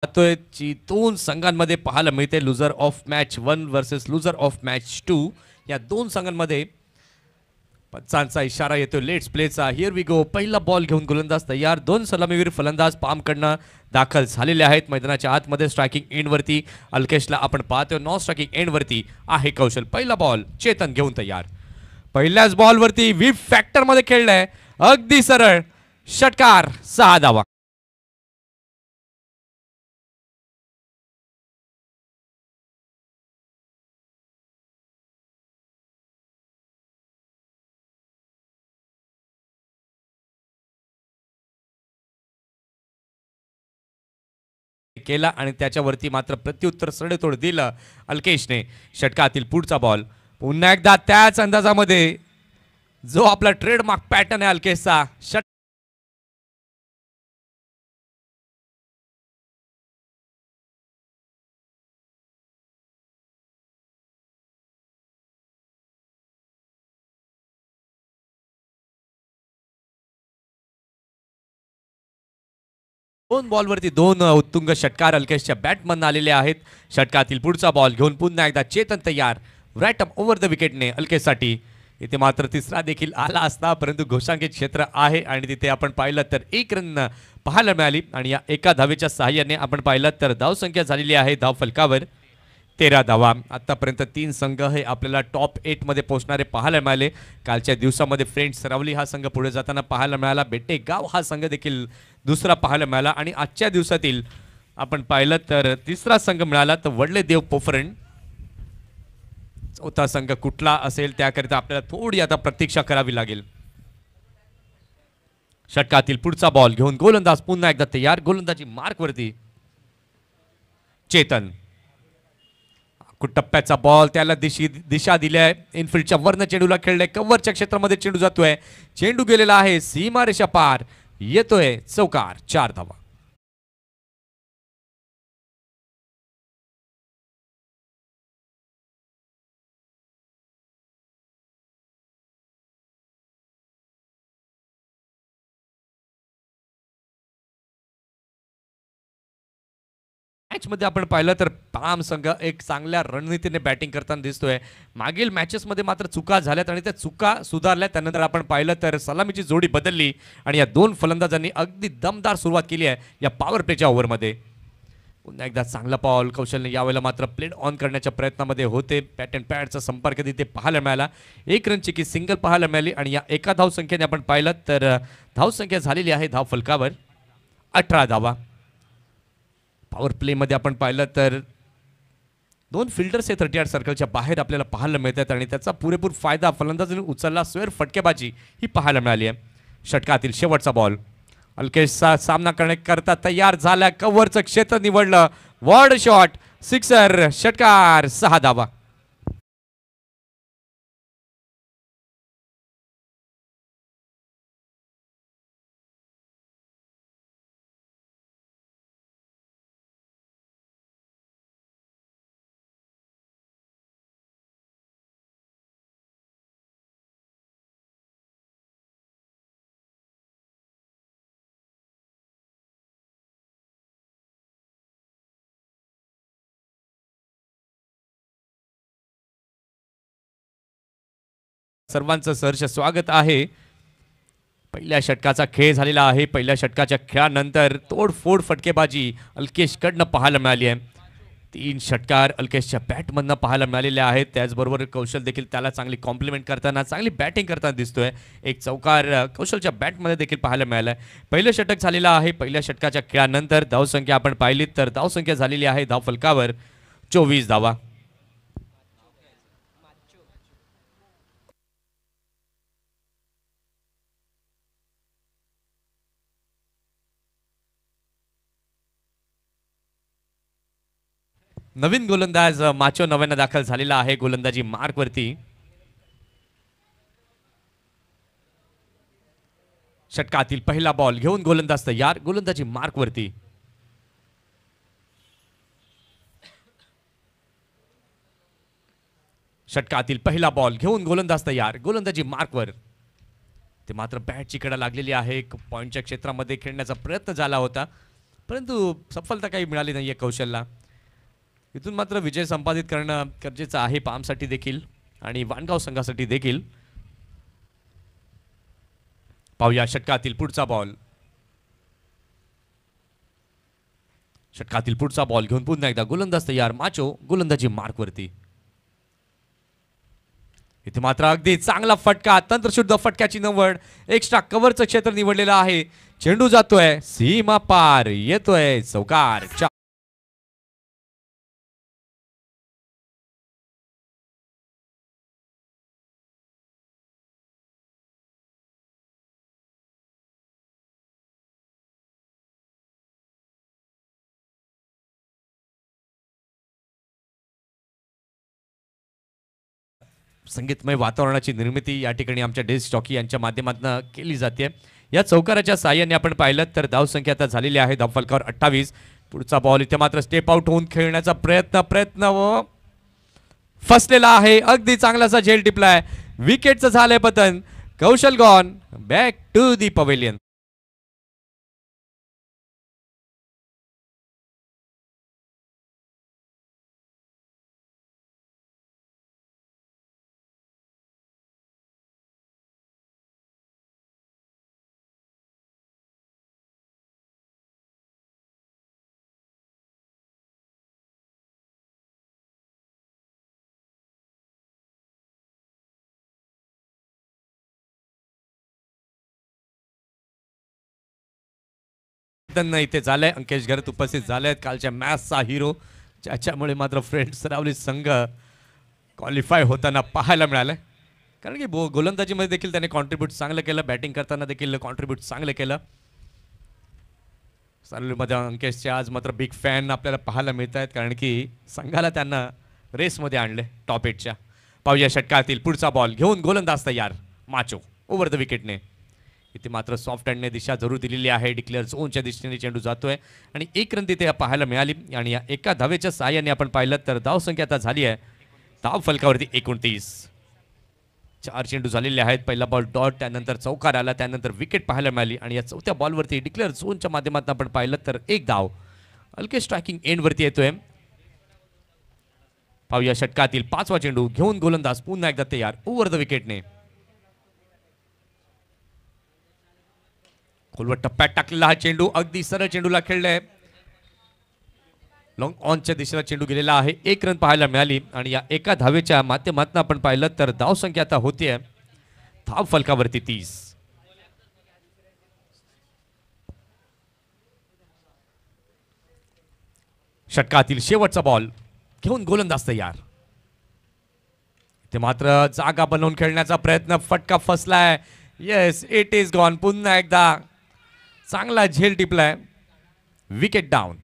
दोन संघांमध्ये पाहायला मिळते loser of match 1 versus loser of match 2. या दोन संघांमध्ये पंचांचा इशारा येतो लेट्स प्लेचा. Here we go. पहिला बॉल घेऊन गोलंदाज तयार. दोन सलामीवीर फलंदाज पामकडनं दाखल झालेले आहेत मैदानाच्या आतमध्ये. स्ट्रायकिंग एंडवरती अल्केशला आपण पाहतो. नॉन स्ट्रायकिंग एंडवरती आहे कौशल. पहिला बॉल चेतन घेऊन तयार. पहिल्याच बॉलवरती व्हीप फॅक्टर मध्ये खेळलाय. अगदी सरळ षटकार. 6 धावा. केला आणि त्याच्यावरती मात्र प्रत्युत्तर सडेतोड दिलं अल्केशने. षटकातील पुढचा बॉल पुन्हा एकदा त्याच अंदाजामध्ये जो आपला ट्रेडमार्क पॅटर्न आहे अल्केशचा. दोन बॉलवरती दोन उत्तुंग षटकार अल्केशच्या बॅटमधून आलेले आहेत. षटकातील पुढचा बॉल घेऊन पुन्हा एकदा चेतन तयार. राईट अप ओव्हर द विकेटने अल्केशसाठी. इथे मात्र तिसरा देखील आला असता परंतु घोषांकित क्षेत्र आहे आणि तिथे आपण पाहिलं तर 1 रन पाहायला मिळाली आणि या एका धावेच्या सहाय्याने आपण पाहिलं तर धावसंख्या झालेली आहे धाव फलकावर 13 धावा. आतापर्यंत 3 संघ हे आपल्याला टॉप 8 मध्ये पोहोचणारे पाहायला मिळाले. कालच्या दिवसामध्ये फ्रेंड्स सरावली हा संघ पुढे जाताना पाहायला मिळाला. बेटेगाव हा संघ देखील दुसरा पाहायला मिळाला आणि आजच्या दिवसातील आपण पाहिलं तर तिसरा संघ मिळाला तर वडले देव पोफरण. चौथा संघ कुठला असेल त्याकरिता आपल्याला थोडी आता प्रतीक्षा करावी लागेल. षटकातील पुढचा बॉल घेऊन गोलंदाज पुन्हा एकदा तयार. गोलंदाजी मार्कवरती चेतन. टप्प्याचा बॉल त्याला दिशा दिल्या. इनफिल्डच्या वरनं चेंडूला खेळलाय. कव्हरच्या क्षेत्रामध्ये चेंडू जातोय. चेंडू गेलेला आहे सीमारेषा पार. येतोय चौकार. 4 धावा. मॅच मध्ये आपण पाहिलं तर पाम संघ एक चांगल्या रणनीतीने बॅटिंग करताना दिसतोय. मागील मॅचेस मध्ये मात्र चुका झाल्यात आणि त्या चुका सुधारल्या. त्यानंतर आपण पाहिलं तर सलामीची जोडी बदलली आणि या दोन फलंदाजांनी अगदी दमदार सुरुवात केली आहे या पॉवर प्लेच्या ओव्हरमध्ये. पुन्हा एकदा चांगला बॉल कौशलने यावेळेला मात्र प्लेट ऑन करण्याच्या प्रयत्नामध्ये होते. पॅट अँड पॅडचा संपर्क तिथे पाहायला मिळाला. 1 रनची की सिंगल पाहायला मिळाली आणि या एका धावसंख्येने आपण पाहिलं तर धावसंख्या झालेली आहे धाव फलकावर 18 धावा. पॉवर प्ले मध्ये आपण पाहिलं तर 2 फिल्डर्स हे 38 सर्कलच्या बाहेर आपल्याला पाहायला मिळतात आणि त्याचा पुरेपूर फायदा फलंदाजांनी उचलला. स्वेअर फटकेबाजी ही पाहायला मिळाली आहे. षटकातील शेवटचा बॉल अल्केशचा सामना करण्याकरता तयार झाला. कव्हरचं क्षेत्र निवडलं. वॉर्ड शॉट. सिक्सर. षटकार. 6 धावा. सर्वांचं सहर्ष स्वागत आहे. पहिल्या षटकाचा खेळ झालेला आहे. पहिल्या षटकाच्या खेळानंतर तोडफोड फटकेबाजी अल्केशकडनं पाहायला मिळाली आहे. 3 षटकार अल्केशच्या बॅटमधनं पाहायला मिळालेले आहेत. त्याचबरोबर कौशल देखील त्याला चांगली कॉम्प्लिमेंट करताना चांगली बॅटिंग करताना दिसतोय. एक चौकार कौशलच्या बॅटमध्ये देखील पाहायला मिळाला आहे. पहिलं षटक झालेलं आहे. पहिल्या षटकाच्या खेळानंतर धावसंख्या आपण पाहिली तर धावसंख्या झालेली आहे धाव फलकावर 24 धावा. नवीन गोलंदाज माचो नव्यानं दाखल झालेला आहे गोलंदाजी मार्कवरती. षटकातील पहिला बॉल घेऊन गोलंदाज तयार. गोलंदाजी मार्कवरती. षटकातील पहिला बॉल घेऊन गोलंदाज तयार. गोलंदाजी मार्कवर. ते मात्र बॅटची कडा लागलेली आहे. पॉइंटच्या क्षेत्रामध्ये खेळण्याचा प्रयत्न झाला होता परंतु सफलता काही मिळाली नाहीये कौशलला. इथून मात्र विजय संपादित करणं गरजेचं आहे पामसाठी देखील आणि वाणगाव संघासाठी देखील. पाहूया षटकातील पुढचा बॉल. षटकातील पुढचा बॉल घेऊन पुन्हा एकदा गोलंदाज तयार. माचो गोलंदाजी मार्कवरती. इथे मात्र अगदी चांगला फटका, तंत्रशुद्ध फटक्याची निवड. एक्स्ट्रा कव्हरचं क्षेत्र निवडलेलं आहे. चेंडू जातोय सीमा पार, येतोय चौकार. संगीतमय वातावरणाची निर्मिती या ठिकाणी आमच्या डेस्क जॉकी यांच्या माध्यमातून केली जाते. या चौकाराच्या साहाय्याने आपण पाहिलं तर धावसंख्या आता झालेली आहे धावफलकावर 28. पुढचा बॉल इथे मात्र स्टेप आउट होऊन खेळण्याचा प्रयत्न व फसलेला आहे. अगदी चांगलासा झेल टिपलाय. विकेटचं झालंय पतन. Kaushal gone back to the pavilion. इथे झालंय. अंकेश घरत उपस्थित झाले कालच्या मॅचचा हिरो, ज्याच्यामुळे मात्र फ्रेंड्स सरावली संघ क्वालिफाय होताना पाहायला मिळालं. कारण की गोलंदाजीमध्ये देखील त्याने कॉन्ट्रीब्यूट चांगलं केलं, बॅटिंग करताना देखील कॉन्ट्रीब्यूट चांगलं केलं. सरावलीमध्ये अंकेशचे आज मात्र बिग फॅन आपल्याला पाहायला मिळत आहेत, कारण की संघाला त्यांना रेसमध्ये आणले टॉप 8च्या. पाहूया षटकातील पुढचा बॉल घेऊन गोलंदाज तयार. माचो ओव्हर द विकेटने. इथे मात्र सॉफ्ट हँडने दिशा जरूर दिलेली आहे. डिक्लेअर झोनच्या दिशेने चेंडू जातोय आणि 1 रन तिथे पाहायला मिळाली. आणि या एका धावेच्या सहाय्याने आपण पाहिलं तर धावसंख्या आता झाली आहे धाव फलकावरती 29. 4 चेंडू झालेले आहेत. पहिला बॉल डॉट, त्यानंतर चौकार आला, त्यानंतर विकेट पाहायला मिळाली. आणि या चौथ्या बॉलवरती डिक्लेअर झोनच्या माध्यमातून आपण पाहिलं तर 1 धाव हलके स्ट्रायकिंग एंडवरती येतोय. पाहूया षटकातील 5वा चेंडू घेऊन गोलंदाज पुन्हा एकदा तयार ओव्हर द विकेटने. खोलवर टप्प्यात टाकलेला हा चेंडू अगदी सरळ चेंडूला खेळलाय. लॉंग ऑनच्या दिशेला चेंडू गेलेला आहे. 1 रन पाहायला मिळाली. आणि या एका धावेच्या माध्यमातून आपण पाहिलं तर धाव संख्या आता होतीये धाव फलकावरती 30. षटकातील शेवटचा बॉल घेऊन गोलंदाज तयार. ते मात्र जागा बनवून खेळण्याचा प्रयत्न, फटका फसलाय. Yes, it is gone. पुन्हा एकदा चांगला झेल टिपलाय. Wicket down.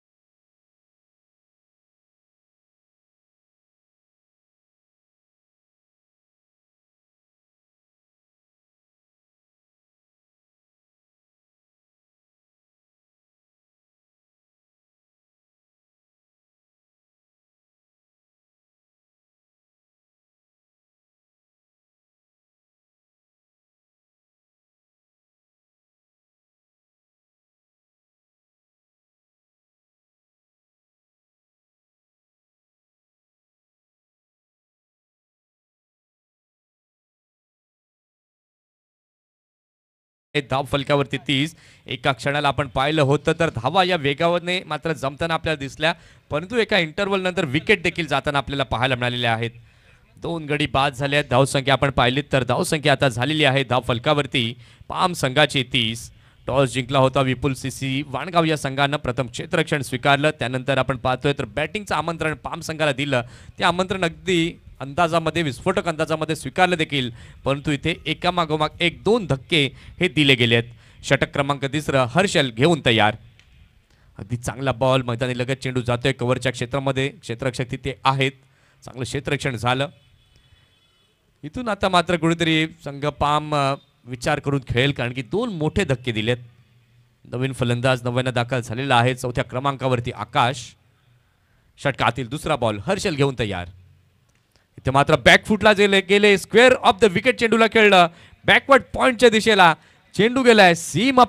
धाव फलकावरती 30. एका क्षणाला आपण पाहिलं होतं तर धावा या वेगाने मात्र जमताना आपल्याला दिसल्या, परंतु एका इंटरव्हल नंतर विकेट देखील जाताना आपल्याला पाहायला मिळालेले आहेत. 2 गडी बाद झाले आहेत. धावसंख्या आपण पाहिलीत तर धावसंख्या आता झालेली आहे धाव फलकावरती पाम संघाची 30. टॉस जिंकला होता विपुल सीसी वाणगाव या संघानं. प्रथम क्षेत्ररक्षण स्वीकारलं, त्यानंतर आपण पाहतोय तर बॅटिंगचं आमंत्रण पाम संघाला दिलं. ते आमंत्रण अगदी अंदाजामध्ये, विस्फोटक अंदाजामध्ये स्वीकारलं देखील, परंतु इथे एकामागोमाग 1-2 धक्के हे दिले गेलेत. षटक क्रमांक 3 हर्षल घेऊन तयार. अगदी चांगला बॉल, मैदानी लगत चेंडू जातोय कव्हरच्या क्षेत्रामध्ये. क्षेत्ररक्षक तिथे आहेत. चांगलं क्षेत्ररक्षण झालं. इथून आता मात्र कुठेतरी संघ पाम विचार करून खेळेल, कारण की 2 मोठे धक्के दिलेत. नवीन फलंदाज 90 दाखल झालेला आहे. 4थ्या क्रमांकावरती आकाश. षटकातील दुसरा बॉल हर्षल घेऊन तयार. इथे मात्र बॅकफुटला गेले. स्क्वेअर ऑफ द विकेट चेंडूला खेळलं. बॅकवर्ड पॉइंटच्या दिशेला चेंडू गेलाय सीमा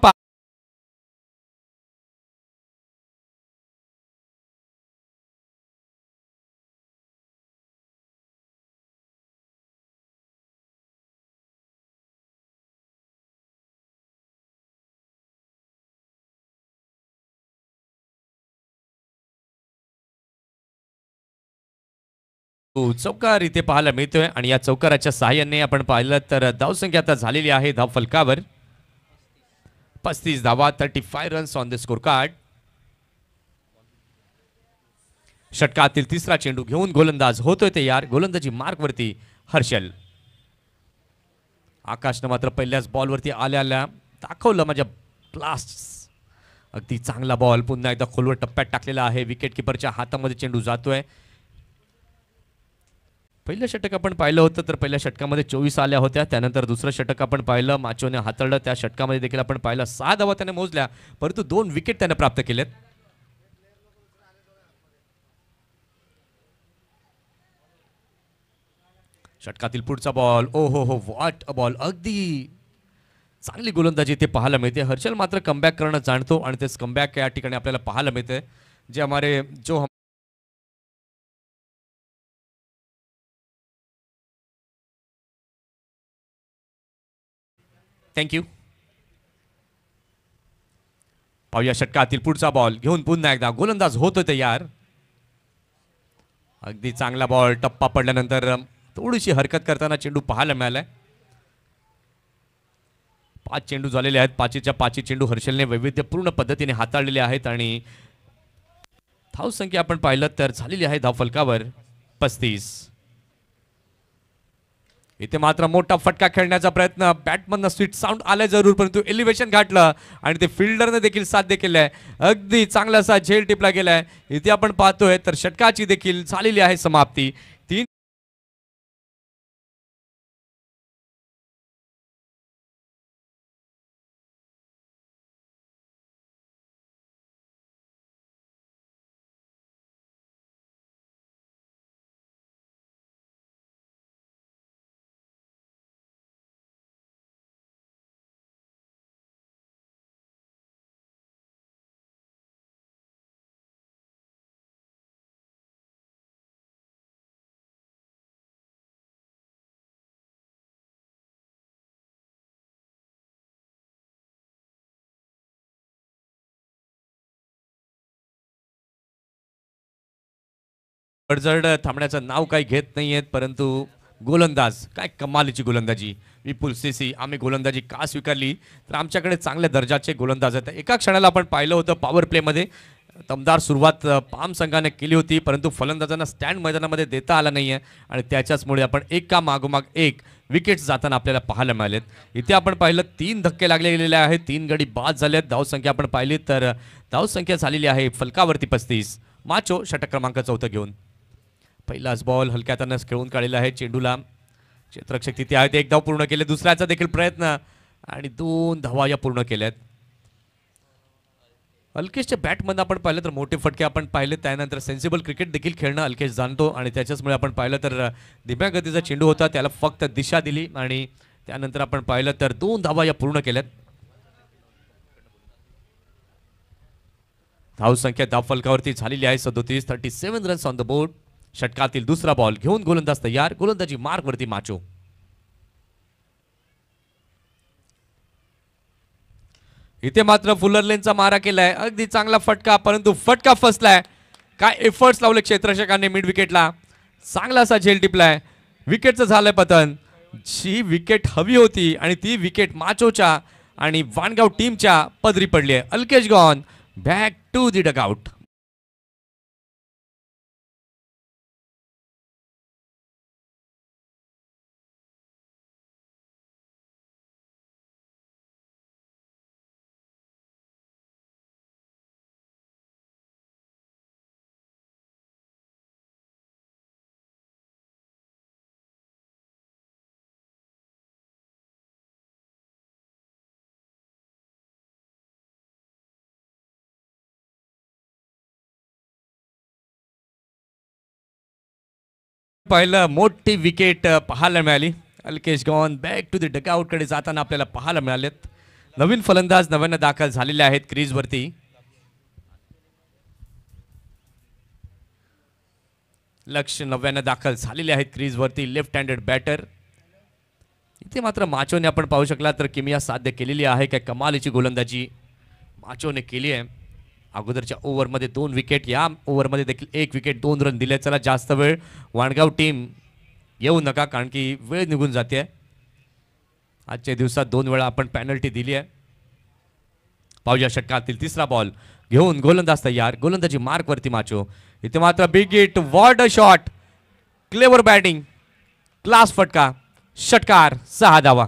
चौकार इथे पाहायला मिळतोय आणि या चौकाराच्या सहाय्याने आपण पाहिलं तर धावसंख्या आता झालेली आहे धाव फलकावर 35 धावा 35 runs on the score card. षटकातील तिसरा चेंडू घेऊन गोलंदाज होतोय ते यार. गोलंदाजी मार्क वरती हर्षल. आकाशनं मात्र पहिल्याच बॉलवरती आल्याला दाखवलं माझ्या ब्लास्ट. अगदी चांगला बॉल पुन्हा एकदा खोलवर टप्प्यात टाकलेला आहे. विकेट किपरच्या हातामध्ये चेंडू जातोय. पहिलं षटक आपण पाहिलं होतं तर पहिल्या षटकामध्ये 24 आल्या होत्या. त्यानंतर दुसरं षटक आपण पाहिलं माचोने हाताळलं. त्या षटकामध्ये देखील आपण पाहिलं 6 धावा त्याने मोजल्या परंतु 2 विकेट त्याने प्राप्त केलेत. षटकातील पुढचा बॉल. ओ हो व्हॉट अ बॉल. अगदी चांगली गोलंदाजी ते पाहायला मिळते. हर्षल मात्र कमबॅक करणं जाणतो आणि तेच कमबॅक या ठिकाणी आपल्याला पाहायला मिळते. जे हमारे जो थँक्यू. पाहूया षटकातील पुढचा बॉल घेऊन पुन्हा एकदा गोलंदाज होतोय तयार. अगदी चांगला बॉल. टप्पा पडल्यानंतर थोडीशी हरकत करताना चेंडू पाहायला मिळालाय. 5 चेंडू झालेले आहेत. 5च्या 5 चेंडू हर्षलने वैविध्यपूर्ण पद्धतीने हाताळलेले आहेत आणि धाव संख्या आपण पाहिलं तर झालेली आहे धाव फलकावर 35. इथे मात्र मोठा फटका खेळण्याचा प्रयत्न. बॅटमधनं स्वीट साऊंड आलाय जरूर परंतु एलिव्हेशन गाठलं आणि ते फिल्डरने देखील साध्य केलंय. अगदी चांगला असा झेल टिपला गेलाय. इथे आपण पाहतोय तर षटकाची देखील झालेली आहे समाप्ती. 3 पडझड थांबण्याचं नाव काही घेत नाहीयेत परंतु गोलंदाज काय कमालीची गोलंदाजी. विपुल सीसी आम्ही गोलंदाजी का स्वीकारली तर आमच्याकडे चांगल्या दर्जाचे गोलंदाज आहेत. एका क्षणाला आपण पाहिलं होतं पॉवर प्लेमध्ये दमदार सुरुवात पाम संघाने केली होती परंतु फलंदाजांना स्टँड मैदानामध्ये देता आला नाहीये आणि त्याच्याचमुळे आपण एका मागोमाग एक विकेट्स जाताना आपल्याला पाहायला मिळालेत. इथे आपण पाहिलं 3 धक्के लागले गेलेले आहेत. 3 गडी बाद झाले आहेत. धावसंख्या आपण पाहिली तर धावसंख्या झालेली आहे फलकावरती 35. माचो षटक क्रमांक 4 घेऊन पहिलाच बॉल हलक्या हाताने खेळून काढलेला आहे. चेंडूला क्षेत्ररक्षक तिथे आहेत. 1 धाव पूर्ण केले. दुसऱ्याचा देखील प्रयत्न आणि 2 धावा या पूर्ण केल्यात. अल्केशच्या बॅटमधून आपण पाहिलं तर मोठे फटके आपण पाहिले. त्यानंतर सेन्सिबल क्रिकेट देखील खेळणं अल्केश जाणतो आणि त्याच्याचमुळे आपण पाहिलं तर धीम्या गतीचा चेंडू होता त्याला फक्त दिशा दिली आणि त्यानंतर आपण पाहिलं तर 2 धावा या पूर्ण केल्यात. धावसंख्या धाव फलकावरती झालेली आहे 37. 37 रन्स ऑन द बोर्ड. षटकातील दुसरा बॉल घेऊन गोलंदाज तयार. गोलंदाजी मार्क वरती माचो. इथे मात्र फुलर लेनचा मारा केलाय. अगदी चांगला फटका परंतु फटका फसलाय. काय एफर्ट्स लावले क्षेत्ररक्षकांनी मिड विकेटला. चांगला असा झेल टिपलाय. विकेटचं झालंय पतन. जी विकेट हवी होती आणि ती विकेट माचोच्या आणि वाणगाव टीमच्या पदरी पडली आहे. Alkesh gone back to the dugout. पहिलं मोठी विकेट पाहायला मिळाली. Alkesh gone back to the dugout कडे जाताना आपल्याला पाहायला मिळालेत. नवीन फलंदाज नव्यानं दाखल झालेले आहेत क्रीजवरती. लक्ष नव्यानं दाखल झालेले आहेत क्रीजवरती. Left handed batter. इथे मात्र माचोने आपण पाहू शकला तर किमिया साध्य केलेली आहे. काय कमालीची गोलंदाजी माचोने केली आहे. अगोदरच्या ओव्हरमध्ये 2 विकेट, या ओव्हरमध्ये देखील 1 विकेट 2 रन दिले. चला जास्त वेळ वाणगाव टीम येऊ नका, कारण की वेळ निघून जाते. आजच्या दिवसात 2 वेळा आपण पेनल्टी दिली आहे. पाहुया षटकातील तिसरा बॉल घेऊन गोलंदाज तयार, गोलंदाजी मार्क वरती माचो. इथे मात्र big hit, what a shot, clever batting, class फटका, षटकार, 6 धावा.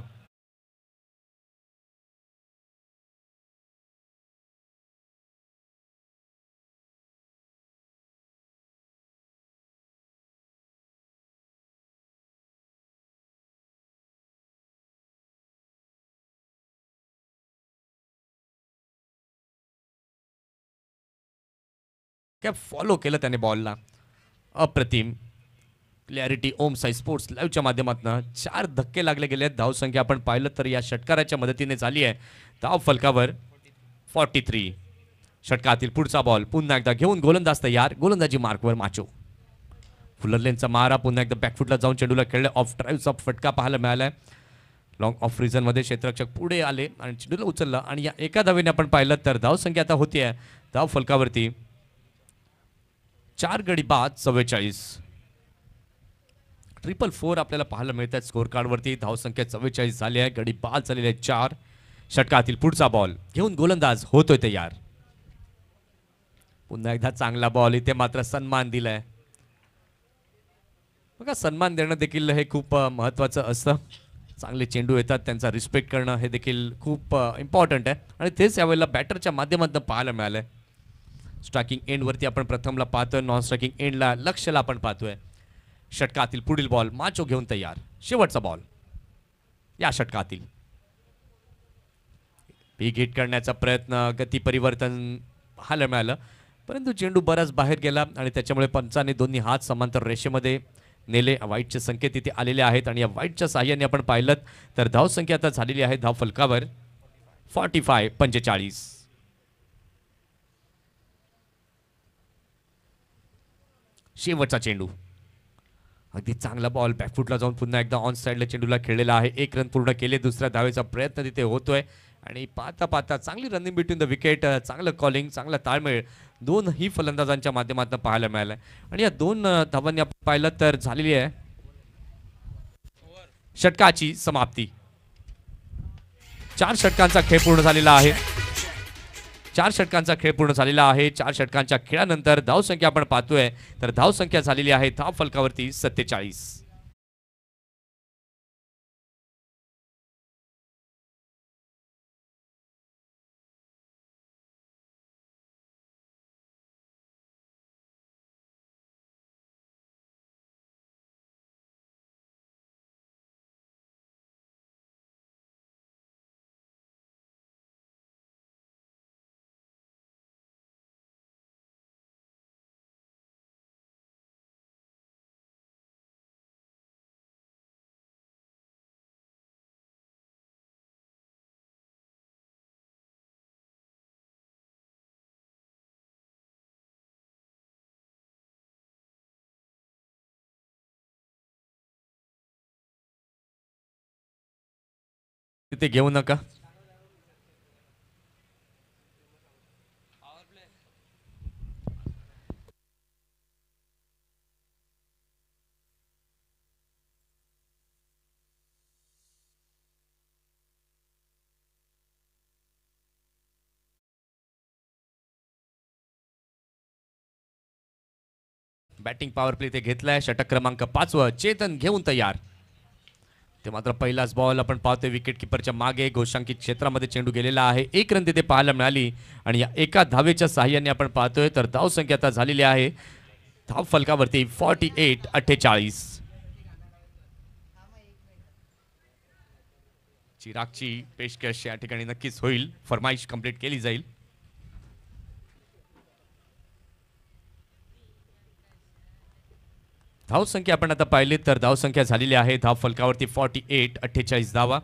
काय फॉलो केलं त्याने बॉलला, अप्रतिम क्लॅरिटी. ओम साई स्पोर्ट्स लाईव्हच्या माध्यमातून 4 धक्के लागले गेले आहेत. धावसंख्या आपण पाहिलं तर या षटकाराच्या मदतीने झाली आहे. धाव फलकावर 43. षटकातील पुढचा बॉल पुन्हा एकदा घेऊन गोलंदाज तयार, गोलंदाजी मार्कवर माचो. फुलरलेनचा मारा पुन्हा एकदा बॅकफुटला जाऊन चेंडूला खेळले. ऑफ ड्राईव्हचा फटका पाहायला मिळालाय. लॉंग ऑफ रिझनमध्ये क्षेत्ररक्षक पुढे आले आणि चेंडूला उचललं आणि या एका धावेने आपण पाहिलं तर धावसंख्या आता होती आहे धाव फलकावरती 4 गडी बाद 44. 444 आपल्याला पाहायला मिळत आहे स्कोर कार्डवरती. धावसंख्या 44 झाली आहे, गडी बाद झालेले आहेत 4. षटकातील पुढचा बॉल घेऊन गोलंदाज होतोय तयार. पुन्हा एकदा चांगला बॉल, इथे मात्र सन्मान दिलाय. बघा, सन्मान देणं देखील हे खूप महत्त्वाचं असतं. चांगले चेंडू येतात, त्यांचा रिस्पेक्ट करणं हे देखील खूप इम्पॉर्टंट आहे आणि तेच यावेळेला बॅटरच्या माध्यमातून पाहायला मिळालंय. स्ट्रायकिंग एंडवरती आपण प्रथमला पाहतोय, नॉन स्ट्रायकिंग एंडला लक्ष्यला आपण पाहतोय. षटकातील पुढील बॉल माचो घेऊन तयार, शेवटचा बॉल या षटकातील. बिग हिट करण्याचा प्रयत्न, गती परिवर्तन पाहायला मिळालं, परंतु चेंडू बराच बाहेर गेला आणि त्याच्यामुळे पंचाने दोन्ही हात समांतर रेषेमध्ये नेले. वाईटचे संकेत इथे आलेले आहेत आणि या वाईटच्या साह्याने आपण पाहिलं तर धावसंख्या आता झालेली आहे धाव फलकावर 45. शेवटचा चेंडू, अगदी चांगला बॉल, बॅकफुटला जाऊन पुन्हा एकदा ऑन साइडला चेंडूला खेळलेला आहे. 1 रन पूर्ण केले. दुसऱ्या धावेचा प्रयत्न तिथे होतोय आणि पाहता पाहता चांगली रनिंग बिटवीन द विकेट, चांगलं कॉलिंग, चांगला ताळमेळ दोनही फलंदाजांच्या माध्यमातून पाहायला मिळालाय आणि या 2 धावांनी आपण पाहिलं तर झालेली आहे षटकाची समाप्ती. 4 षटकांचा खेळ पूर्ण झालेला आहे. 4 षटकांचा खेळ पूर्ण झालेला आहे. 4 षटकांच्या खेळानंतर धावसंख्या आपण पाहतोय तर धावसंख्या झालेली आहे धाव फलकावरती 47. तिथे घेऊ नका. बॅटिंग पॉवर प्ले ते घेतलाय. षटक क्रमांक 5 चेतन घेऊन तयार. ते मात्र पहिलाच बॉल आपण पाहतोय विकेट किपरच्या मागे घोषांकित क्षेत्रामध्ये चेंडू गेलेला आहे. 1 रन तिथे पाहायला मिळाली आणि या एका धावेच्या साह्याने आपण पाहतोय तर धावसंख्या आता झालेली आहे धाव फलकावरती 48. चिरागची पेशकश या ठिकाणी नक्कीच होईल, फरमाईश कंप्लीट केली जाईल. धावसंख्या आपण आता पाहिली तर धावसंख्या झालेली आहे धाव फलकावरती 48 धावा.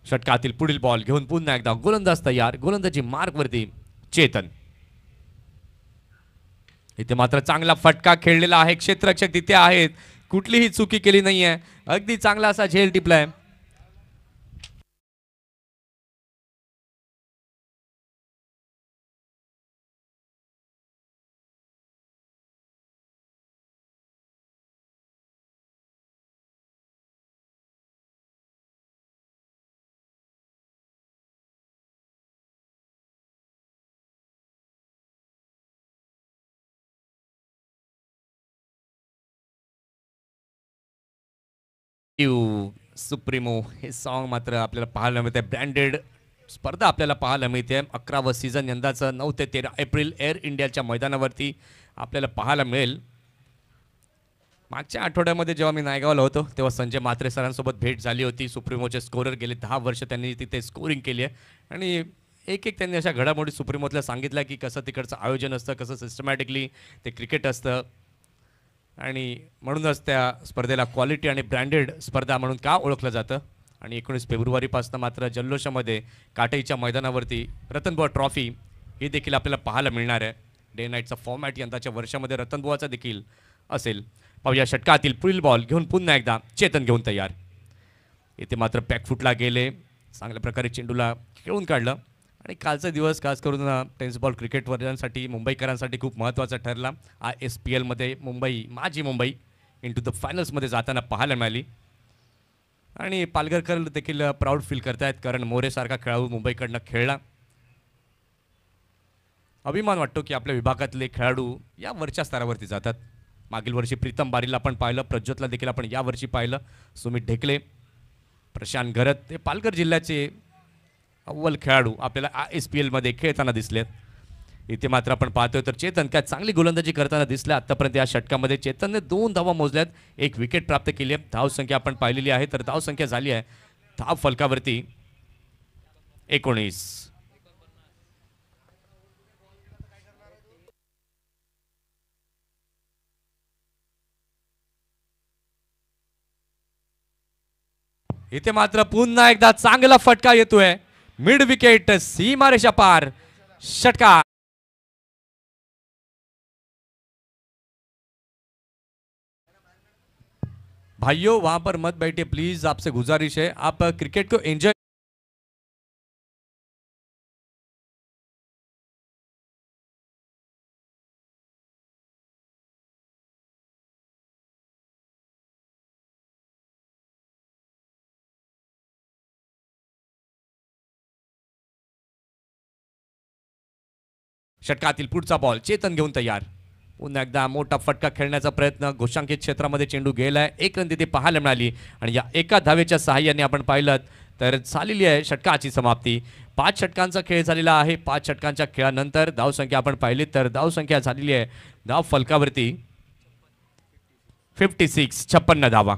षटकातील पुढील बॉल घेऊन पुन्हा एकदा गोलंदाज तयार, गोलंदाजी मार्कवरती चेतन. इथे मात्र चांगला फटका खेळलेला आहे, क्षेत्ररक्षक तिथे आहेत, कुठलीही चुकी केली नाहीये, अगदी चांगला असा झेल टिपलाय. सुप्रीमो हे सॉन्ग मात्र आपल्याला पाहायला मिळते. ब्रँडेड स्पर्धा आपल्याला पाहायला मिळते. 11वा सीझन यंदाचं 9 ते 13 एप्रिल एअर इंडियाच्या मैदानावरती आपल्याला पाहायला मिळेल. मागच्या आठवड्यामध्ये जेव्हा मी नायगावला होतो तेव्हा संजय म्हात्रे सरांसोबत भेट झाली होती. सुप्रीमोचे स्कोरर गेले 10 वर्ष त्यांनी तिथे स्कोरिंग केली आहे आणि एक त्यांनी अशा घडामोडी सुप्रीमोतल्या सांगितल्या की कसं तिकडचं आयोजन असतं, कसं सिस्टमॅटिकली ते क्रिकेट असतं आणि म्हणूनच त्या स्पर्धेला क्वालिटी आणि ब्रँडेड स्पर्धा म्हणून का ओळखलं जातं. आणि 19 फेब्रुवारीपासून मात्र जल्लोषामध्ये काटईच्या मैदानावरती रतनबुवा ट्रॉफी ही देखील आपल्याला पाहायला मिळणार आहे. डे नाईटचा फॉर्मॅट यंदाच्या वर्षामध्ये रतनबुवाचा देखील असेल. पाहूया षटकातील पुढील बॉल घेऊन पुन्हा एकदा चेतन घेऊन तयार. इथे मात्र पॅकफुटला गेले, चांगल्या प्रकारे चेंडूला खेळून काढलं आणि कालचा दिवस खास करून टेनिस बॉल क्रिकेटवरसाठी मुंबईकरांसाठी खूप महत्त्वाचा ठरला. ISPLमध्ये माझी मुंबई इंटू द फायनल्समध्ये जाताना पाहायला मिळाली आणि पालघरकर देखील प्राऊड फील करतायत कारण मोरेसारखा खेळाडू मुंबईकडनं खेळला. अभिमान वाटतो की आपल्या विभागातले खेळाडू या वरच्या स्तरावरती जातात. मागील वर्षी प्रीतम बारीला आपण पाहिलं, प्रज्योतला देखील आपण यावर्षी पाहिलं. सुमित ढेकले, प्रशांत घरत हे पालघर जिल्ह्याचे अव्वल खेळाडू आपल्याला ISPLमध्ये खेळताना दिसलेत. इथे मात्र आपण पाहतोय तर चेतन काय चांगली गोलंदाजी करताना दिसले. आतापर्यंत या षटकामध्ये चेतनने 2 धावा मोजल्यात, 1 विकेट प्राप्त केली आहे. धाव संख्या आपण पाहिलेली आहे तर धाव संख्या झाली आहे धाव फलकावरती 19. इथे मात्र पुन्हा एकदा चांगला फटका येतोय. मिड विकेट सीमारेषा पार षटकार. भाइयों वहां पर मत बैठिए प्लीज, आपसे गुजारिश है आप क्रिकेट को एंजॉय. षटकातील पुढचा बॉल चेतन घेऊन तयार. पुन्हा एकदा मोठा फटका खेळण्याचा प्रयत्न, घोषांकित क्षेत्रामध्ये चेंडू गेलाय. 1 रन तिथे पाहायला मिळाली आणि या एका धावेच्या सहाय्याने आपण पाहिलं तर झालेली आहे षटकाची समाप्ती. 5 षटकांचा खेळ झालेला आहे. 5 षटकांच्या खेळानंतर धावसंख्या आपण पाहिली तर धावसंख्या झालेली आहे धाव फलकावरती 56 धावा.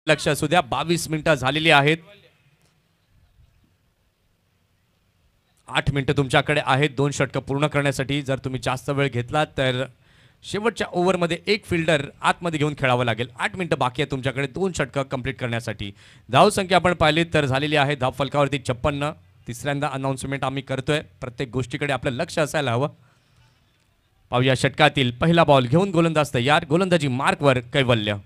लक्ष असू द्या 22 मिनिटं झालेली आहेत. 8 मिनिटं तुमच्याकडे आहेत 2 षटकं पूर्ण करण्यासाठी. जर तुम्ही जास्त वेळ घेतला तर शेवटच्या ओव्हरमध्ये एक फिल्डर आतमध्ये घेऊन खेळावं लागेल. 8 मिनिटं बाकी आहे तुमच्याकडे 2 षटकं कंप्लीट करण्यासाठी. धाव संख्या आपण पाहिली तर झालेली आहे धाव फलकावरती 56. तिसऱ्यांदा अनाउन्समेंट आम्ही करतोय. प्रत्येक गोष्टीकडे आपलं लक्ष असायला हवं. पाहूया षटकातील पहिला बॉल घेऊन गोलंदाज तयार. गोलंदाजी मार्कवर कैवल्य.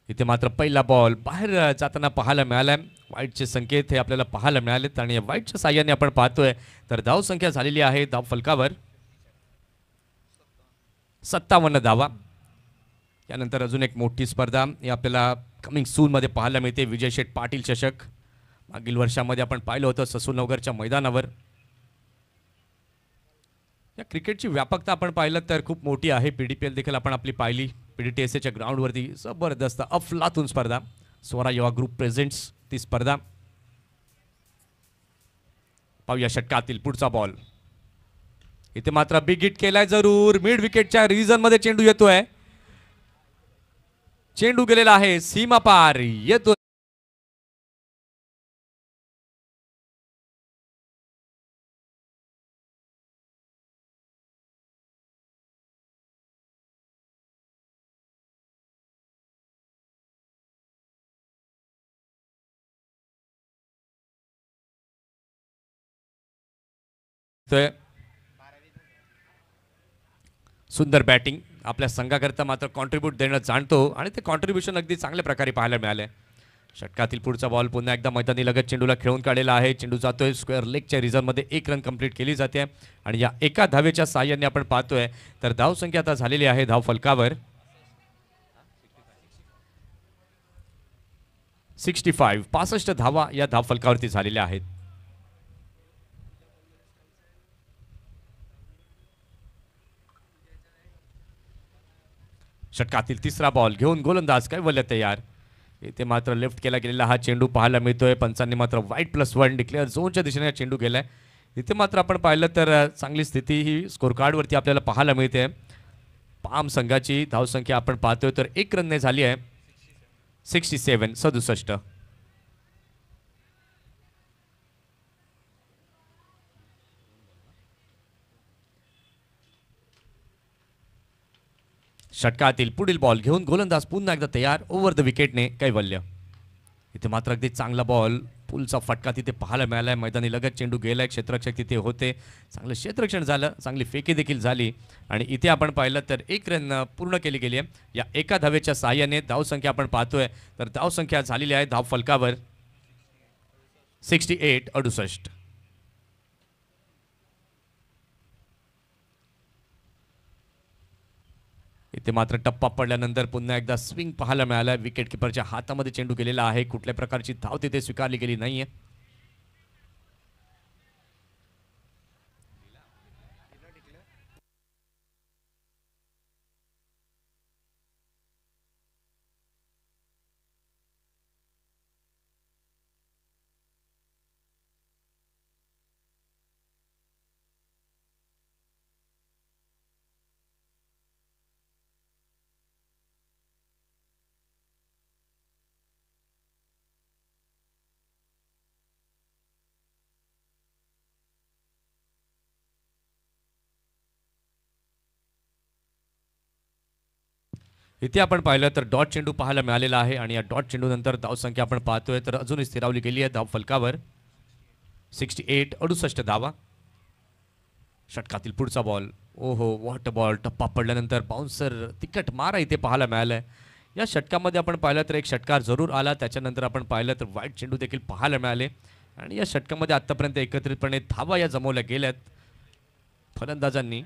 इथे मात्र पहिला बॉल बाहेर जाताना पाहायला मिळालाय. वाईटचे संकेत हे आपल्याला पाहायला मिळालेत आणि वाईटच्या साह्याने आपण पाहतोय तर धाव संख्या झालेली आहे धाव फलकावर 57 धावा. यानंतर अजून एक मोठी स्पर्धा ही आपल्याला कमिंग सून मध्ये पाहायला मिळते. विजय शेठ पाटील चषक मागील वर्षामध्ये आपण पाहिलं होतं ससूनगरच्या मैदानावर. या क्रिकेटची व्यापकता आपण पाहिलं तर खूप मोठी आहे. PDPL देखील आपण आपली पाहिली. PDTSAच्या ग्राउंडवरती जबरदस्त अफलातून स्पर्धा. स्वरा युवा ग्रुप प्रेझेंट्स ती स्पर्धा. पाहूया षटकातील पुढचा बॉल. इथे मात्र बिग हिट केलाय जरूर. मिड विकेटच्या रिजन मध्ये चेंडू येतोय. चेंडू गेलेला आहे सीमा पार, येतो सुंदर बॅटिंग आपल्या संघाकरता मात्र कॉन्ट्रीब्यूट देणं जाणतो आणि ते कॉन्ट्रीब्युशन अगदी चांगल्या प्रकारे पाहायला मिळाले. षटकातील पुढचा बॉल पुन्हा एकदा मैदानी लगत चेंडूला खेळून काढलेला आहे. चेंडू जातोय स्क्वेअर लेगच्या रिझनमध्ये, 1 रन कंप्लीट केली जाते आणि या एका धावेच्या साहाय्याने आपण पाहतोय तर धावसंख्या आता झालेली आहे धाव फलकावर 65 धावा या धाव फलकावरती झालेल्या आहेत. षटकातील तिसरा बॉल घेऊन गोलंदाज कैवल्य तयार. इथे मात्र लेफ्ट केला गेलेला हा चेंडू पाहायला मिळतोय. पंचांनी मात्र वाईट +1 डिक्लेअर झोनच्या दिशेने हा चेंडू गेलाय. इथे मात्र आपण पाहिलं तर चांगली स्थिती ही स्कोर कार्डवरती आपल्याला पाहायला मिळते. पाम संघाची धावसंख्या आपण पाहतोय तर 1 रनने झाली आहे 67. षटकातील पुढील बॉल घेऊन गोलंदाज पुन्हा एकदा तयार. ओव्हर द विकेटने कैवल्य. इथे मात्र अगदी चांगला बॉल, पुलचा फटका तिथे पाहायला मिळालाय. मैदानी लगत चेंडू गेलाय, क्षेत्ररक्षक तिथे होते, चांगलं क्षेत्ररक्षण झालं, चांगली फेकी देखील झाली आणि इथे आपण पाहिलं तर 1 रन पूर्ण केली गेली आहे. या एका धावेच्या साहाय्याने धावसंख्या आपण पाहतोय तर धावसंख्या झालेली आहे धाव फलकावर 68. इथे मात्र टप्पा पडल्यानंतर पुन्हा एकदा स्विंग पाहायला मिळाला. विकेट किपरच्या हातामध्ये चेंडू गेलेला आहे. कुठल्या प्रकारची धाव तिथे स्वीकारली गेली नाहीये. इथे आपण पाहिलं तर डॉट चेंडू पाहायला मिळालेला आहे आणि या डॉट चेंडू नंतर धावसंख्या आपण पाहतोय तर अजूनही स्थिरावली गेली आहे धाव फलकावर 68 धावा. षटकातील पुढचा बॉल, ओहो व्हॉट बॉल, टप्पा पडल्यानंतर बाउन्सर तिकट मारा इथे पाहायला मिळालाय. या षटकामध्ये आपण पाहिलं तर एक षटकार जरूर आला, त्याच्यानंतर आपण पाहिलं तर वाईट चेंडू देखील पाहायला मिळाले आणि या षटकामध्ये आतापर्यंत एकत्रितपणे धावा या जमवल्या गेल्यात. फलंदाजांनी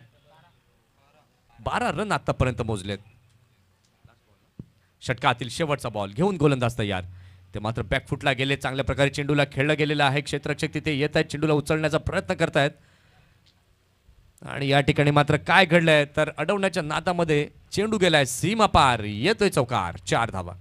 12 रन आतापर्यंत मोजलेत. षटकातील शेवटचा बॉल घेऊन गोलंदाज तयार. ते मात्र बॅकफुटला गेले, चांगल्या प्रकारे चेंडूला खेळला गेलेला आहे. क्षेत्ररक्षक तिथे येत आहेत, चेंडूला उचलण्याचा प्रयत्न करतायत आणि या ठिकाणी मात्र काय घडलंय तर अडवण्याच्या नादामध्ये चेंडू गेलाय सीमा पार, येतोय चौकार. 4 धावा.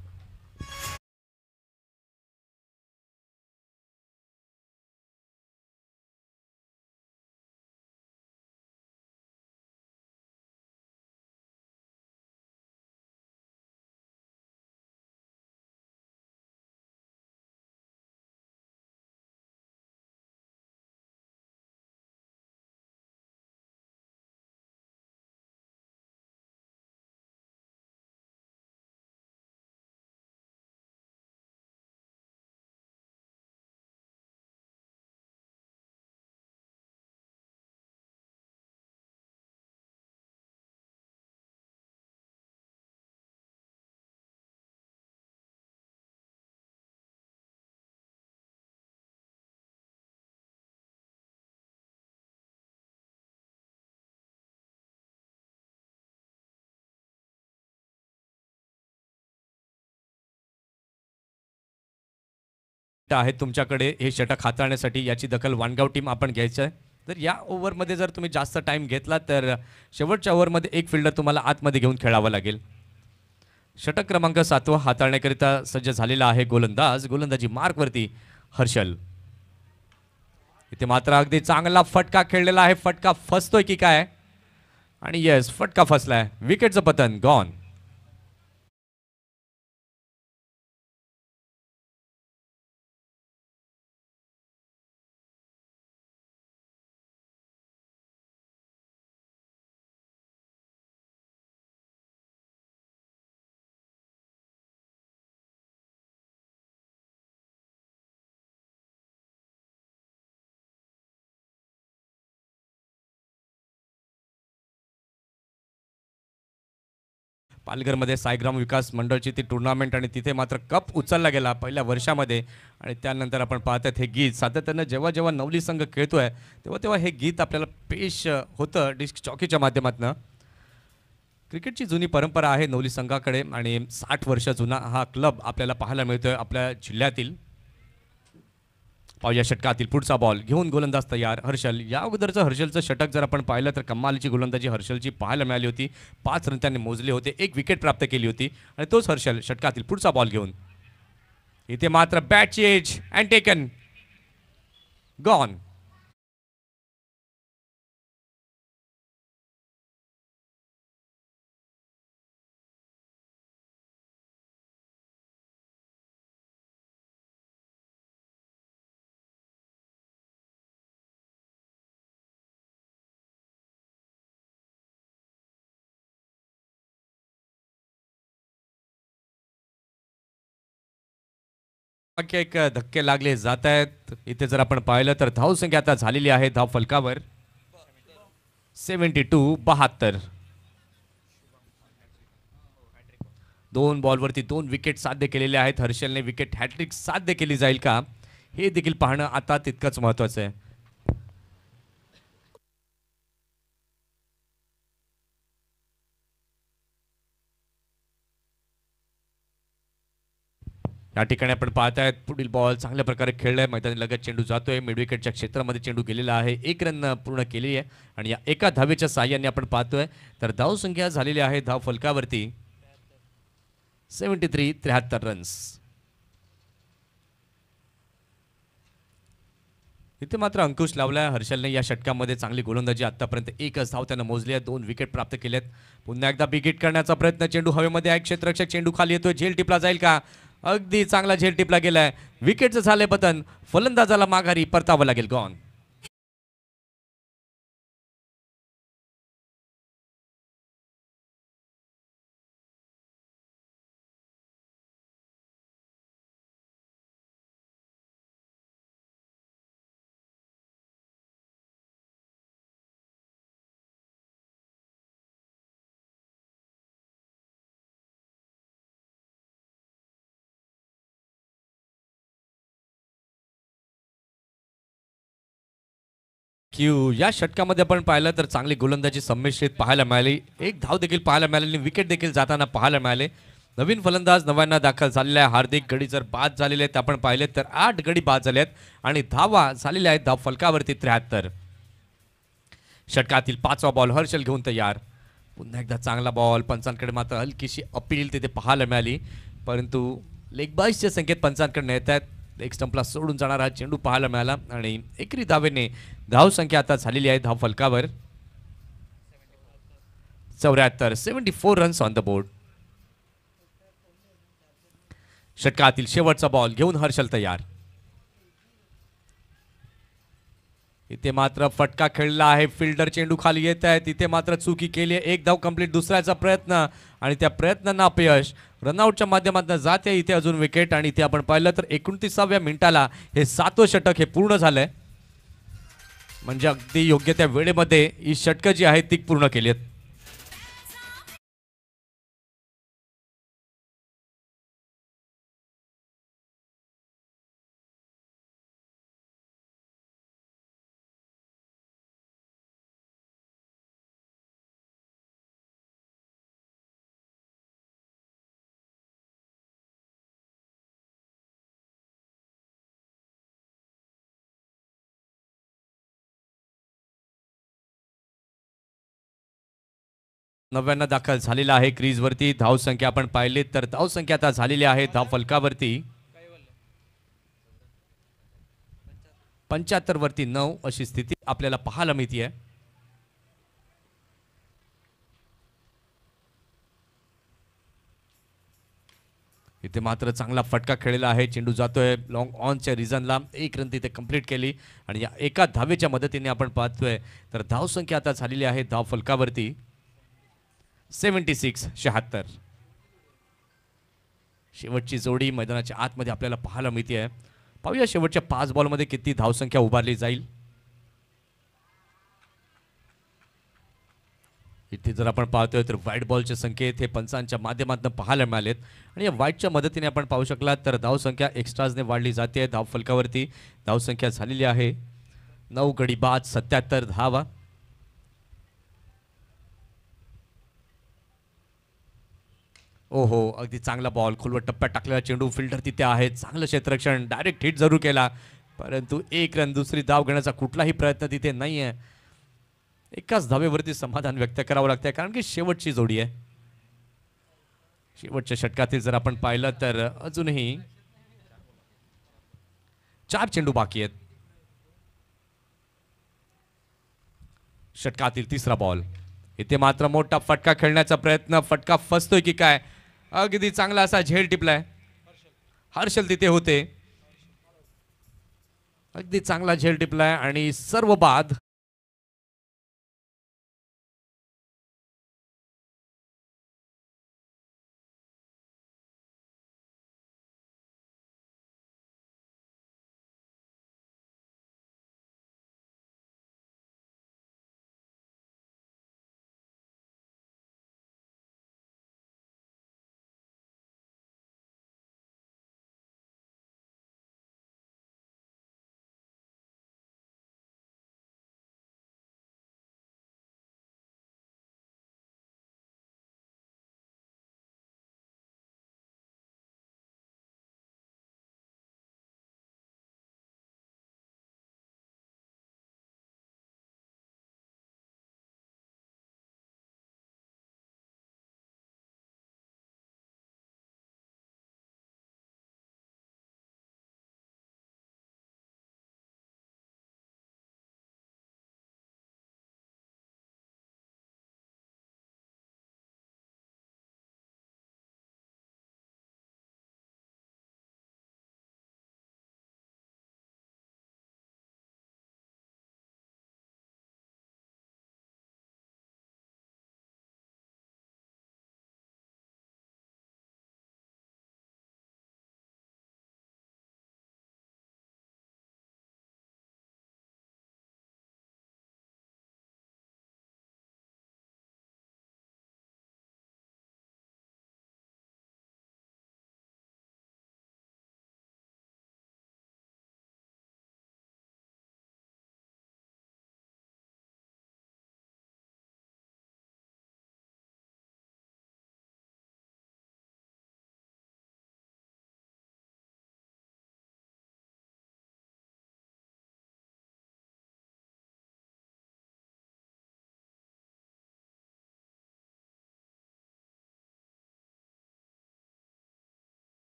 आहेत तुमच्याकडे हे षटक हाताळण्यासाठी, याची दखल वानगाव टीम आपण घ्यायचं आहे. तर या ओव्हरमध्ये जर तुम्ही जास्त टाइम घेतला तर शेवटच्या ओव्हरमध्ये एक फिल्डर तुम्हाला आतमध्ये घेऊन खेळावं लागेल. षटक क्रमांक 7 हाताळण्याकरिता सज्ज झालेला आहे गोलंदाज. गोलंदाजी मार्कवरती हर्षल. इथे मात्र अगदी चांगला फटका खेळलेला आहे. फटका फसतोय की काय? आणि येस, फटका फसलाय. विकेटचं पतन, गॉन. पालघरमध्ये साईग्राम विकास मंडळची ती टुर्नामेंट आणि तिथे मात्र कप उचलला गेला पहिल्या वर्षामध्ये. आणि त्यानंतर आपण पाहतात हे गीत सातत्यानं जेव्हा जेव्हा नवली संघ खेळतोय तेव्हा तेव्हा हे गीत आपल्याला पेश होतं डिस्क चॉकीच्या माध्यमातून. क्रिकेटची जुनी परंपरा आहे नवली संघाकडे आणि 60 वर्ष जुना हा क्लब आपल्याला पाहायला मिळतोय आपल्या जिल्ह्यातील. पाहूया षटकातील पुढचा बॉल घेऊन गोलंदाज तयार हर्षल. या अगोदरचं हर्षलचं षटक जर आपण पाहिलं तर कमालीची गोलंदाजी हर्षलची पाहायला मिळाली होती. 5 रन त्याने मोजले होते, 1 विकेट प्राप्त केली होती आणि तोच हर्षल षटकातील पुढचा बॉल घेऊन. इथे मात्र बॅटची एज अँड टेकन गॉन. एक धक्के लागले जात आहेत. इथे जर आपण पाहिलं तर धावसंख्या आता झालेली आहे धाव फलकावर 72. 2 बॉलवरती 2 विकेट साध्य केलेले आहेत. हर्षलने विकेट हॅट्रिक साध्य केली जाईल का हे देखील पाहणं आता तितकंच महत्त्वाचं आहे. या ठिकाणी आपण पाहतायत पुढील बॉल चांगल्या प्रकारे खेळलाय. मैदानी लगत चेंडू जातोय मिड विकेटच्या क्षेत्रामध्ये चेंडू गेलेला आहे. 1 रन पूर्ण केली आहे आणि या एका धावेच्या साहाय्याने आपण पाहतोय तर धाव संख्या झालेली आहे धाव फलकावरती 73 रन्स. इथे मात्र अंकुश लावलाय हर्षलने. या षटकामध्ये चांगली गोलंदाजी आतापर्यंत 1च धाव त्यानं मोजली आहे. 2 विकेट प्राप्त केलेत. पुन्हा एकदा बिग हिट करण्याचा प्रयत्न. चेंडू हवेमध्ये आहे. क्षेत्ररक्षक चेंडू खाली येतोय. झेल टिपला जाईल का? अगदी चांगला झेल टिपला गेलाय. विकेटचं झालंय पतन. फलंदाजाला माघारी परतावं लागेल. गॉन. क्यू या षटकामध्ये आपण पाहिलं तर चांगली गोलंदाजी संमिश्रित पाहायला मिळाली. 1 धाव देखील पाहायला मिळाली. विकेट देखील जाताना पाहायला मिळाले. नवीन फलंदाज नव्यानं दाखल झालेला आहे. हार्दिक गडी जर बाद झालेले आहेत आपण पाहिले तर 8 गडी बाद झाले आहेत आणि धावा झालेल्या आहेत धाव फलकावरती 73. षटकातील 5वा बॉल हर्षल घेऊन तयार. पुन्हा एकदा चांगला बॉल. पंचांकडे मात्र हलकीशी अपील तिथे पाहायला मिळाली परंतु लेगबाईसचे संकेत पंचांकडे येत आहेत. एक स्टंपला सोडून जाणारा चेंडू पाहायला मिळाला आणि एकरी धावेने धाव संख्या आता झालेली आहे धाव फलकावर 74 रन्स ऑन द बोर्ड. षटकातील शेवटचा बॉल घेऊन हर्षल तयार. इथे मात्र फटका खेळला आहे. फिल्डर चेंडू खाली येत आहे. तिथे मात्र चुकी केली आहे. 1 धाव कंप्लीट. दुसऱ्याचा प्रयत्न आणि त्या प्रयत्नांना अपयश. रनआउटच्या माध्यमातून जाते इथे अजून विकेट आणि इथे आपण पाहिलं तर 29व्या मिनिटाला हे 7वं षटक हे पूर्ण झालंय. म्हणजे अगदी योग्य त्या वेळेमध्ये ही षटकं जी आहेत ती पूर्ण केली आहेत. नव्यानं दाखल झालेला आहे क्रीजवरती. धाव संख्या आपण पाहिली तर धाव संख्या आता झालेली आहे धाव फलकावरती 75 वरती 9 अशी स्थिती आपल्याला पाहायला मिळते. इथे मात्र चांगला फटका खेळलेला आहे. चेंडू जातोय लॉंग ऑनच्या रिझनला. 1 रन तिथे कंप्लीट केली आणि या एका धावेच्या मदतीने आपण पाहतोय तर धाव संख्या आता झालेली आहे धाव फलकावरती 76. शेवटची जोडी मैदानाच्या आतमध्ये आपल्याला पाहायला मिळते. पाहूया शेवटच्या 5 बॉलमध्ये किती धावसंख्या उभारली जाईल. इथे जर आपण पाहतोय तर व्हाईट बॉलचे संकेत हे पंचांच्या माध्यमातून पाहायला मिळालेत आणि या व्हाईटच्या मदतीने आपण पाहू शकलात तर धावसंख्या एक्स्ट्राजने वाढली जाते. धाव फलकावरती धावसंख्या झालेली आहे 9 गडी बाद 77 धावा. ओहो, अगदी चांगला बॉल, खोलवर टप्प्यात टाकलेला चेंडू, फिल्डर तिथे आहे, चांगलं क्षेत्ररक्षण, डायरेक्ट हिट जरूर केला परंतु 1 रन, दुसरी धाव घेण्याचा कुठलाही प्रयत्न तिथे नाही आहे. एकाच धावेवरती समाधान व्यक्त करावं लागतंय कारण की शेवटची जोडी आहे. शेवटच्या षटकातील जर आपण पाहिलं तर अजूनही 4 चेंडू बाकी आहेत. षटकातील तिसरा बॉल, इथे मात्र मोठा फटका खेळण्याचा प्रयत्न, फटका फसतोय की काय, अगदी चांगला असा झेल टिपलाय. हर्षल तिथे होते, अगदी चांगला झेल टिपलाय आणि सर्व बाद.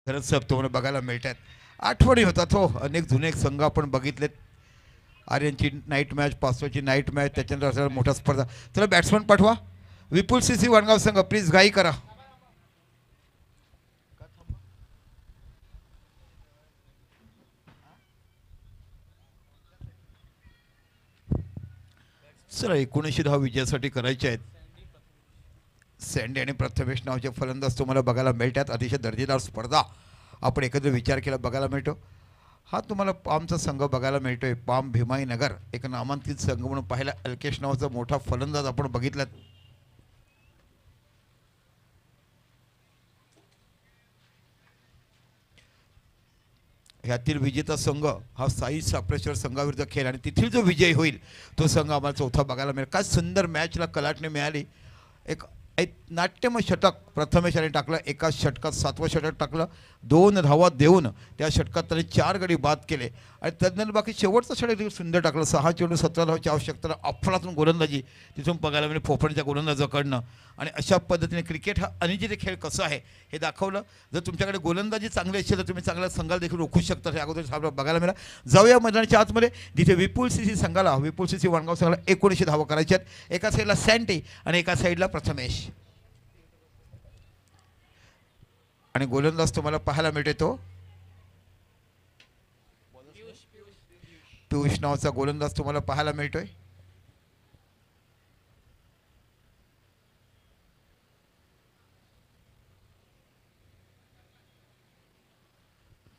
खरंच सब तुम्हाला बघायला मिळतात. आठवणी होतात हो, अनेक जुने संघ आपण बघितलेत. आर्यनची नाईट मॅच, पाचव्याची नाईट मॅच, त्याच्यानंतर असं मोठा स्पर्धा. चला बॅट्समन पाठवा. विपुल सीसी वडगाव संघ प्लीज घाई करा. चला 19 धाव विजयासाठी करायचे आहेत. सँडी आणि प्रथमेश नावाचे फलंदाज तुम्हाला बघायला मिळतात. अतिशय दर्जेदार स्पर्धा आपण एकत्र विचार केला बघायला मिळतो. हा तुम्हाला पामचा संघ बघायला मिळतोय. पाम भीमाई नगर एक नामांकित संघ म्हणून पाहिला. अल्केश नावाचा मोठा फलंदाज आपण बघितलात. ह्यातील विजेता संघ हा साई सापळेश्वर संघाविरुद्ध खेळ आणि तिथील जो विजय होईल तो संघ आम्हाला चौथा बघायला मिळेल. काय सुंदर मॅचला कलाटणी मिळाली. एक एक नाट्यमय षटक प्रथमेश याने टाकलं. एका षटकात 7वं षटक टाकलं. 2 धावा देऊन त्या षटकात त्याने 4 गडी बाद केले आणि तज्ज्ञांनी बाकी शेवटचं षटक सुंदर टाकलं. 6 चेंडू 17 धावाची आवश्यकता. अफलातून गोलंदाजी तिथून बघायला मिळेल फोफणच्या गोलंदाजाकडनं. आणि अशा पद्धतीने क्रिकेट हा अनिश्चित खेळ कसा आहे हे दाखवलं. जर तुमच्याकडे गोलंदाजी चांगली असेल तर तुम्ही चांगल्या संघाला देखील रोखू शकता. हे अगोदर आपल्याला बघायला मिळालं. जाऊया मैदानाच्या आतमध्ये जिथे विपुल सीसी संघाला विपुल सीसी वणगाव संघाला 19 धावा करायच्या आहेत. एका साईडला सँटी आणि एका साईडला प्रथमेश. आणि गोलंदाज तुम्हाला पाहायला मिळते तो पियुष नावाचा गोलंदाज तुम्हाला पाहायला मिळतोय.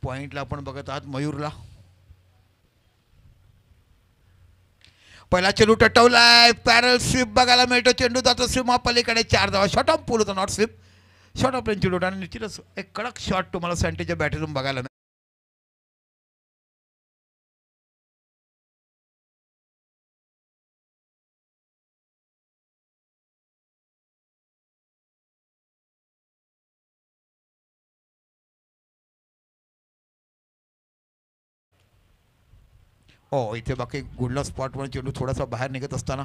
पॉइंटला आपण बघत आहात मयूरला. पहिला चेंडू टटवलाय. पॅरल स्वीप बघायला मिळतो. चेंडू जातो स्वीप पलीकडे 4 धावा. शॉर्ट ऑफ पूल होता not sweep. Short of plain चेंडू आणि निश्चितच एक कडक शॉट तुम्हाला सँटीच्या बॅटरीतून बघायला मिळेल. हो इथे बाकी गुडला स्पॉट म्हणून चेंडू थोडासा बाहेर निघत असताना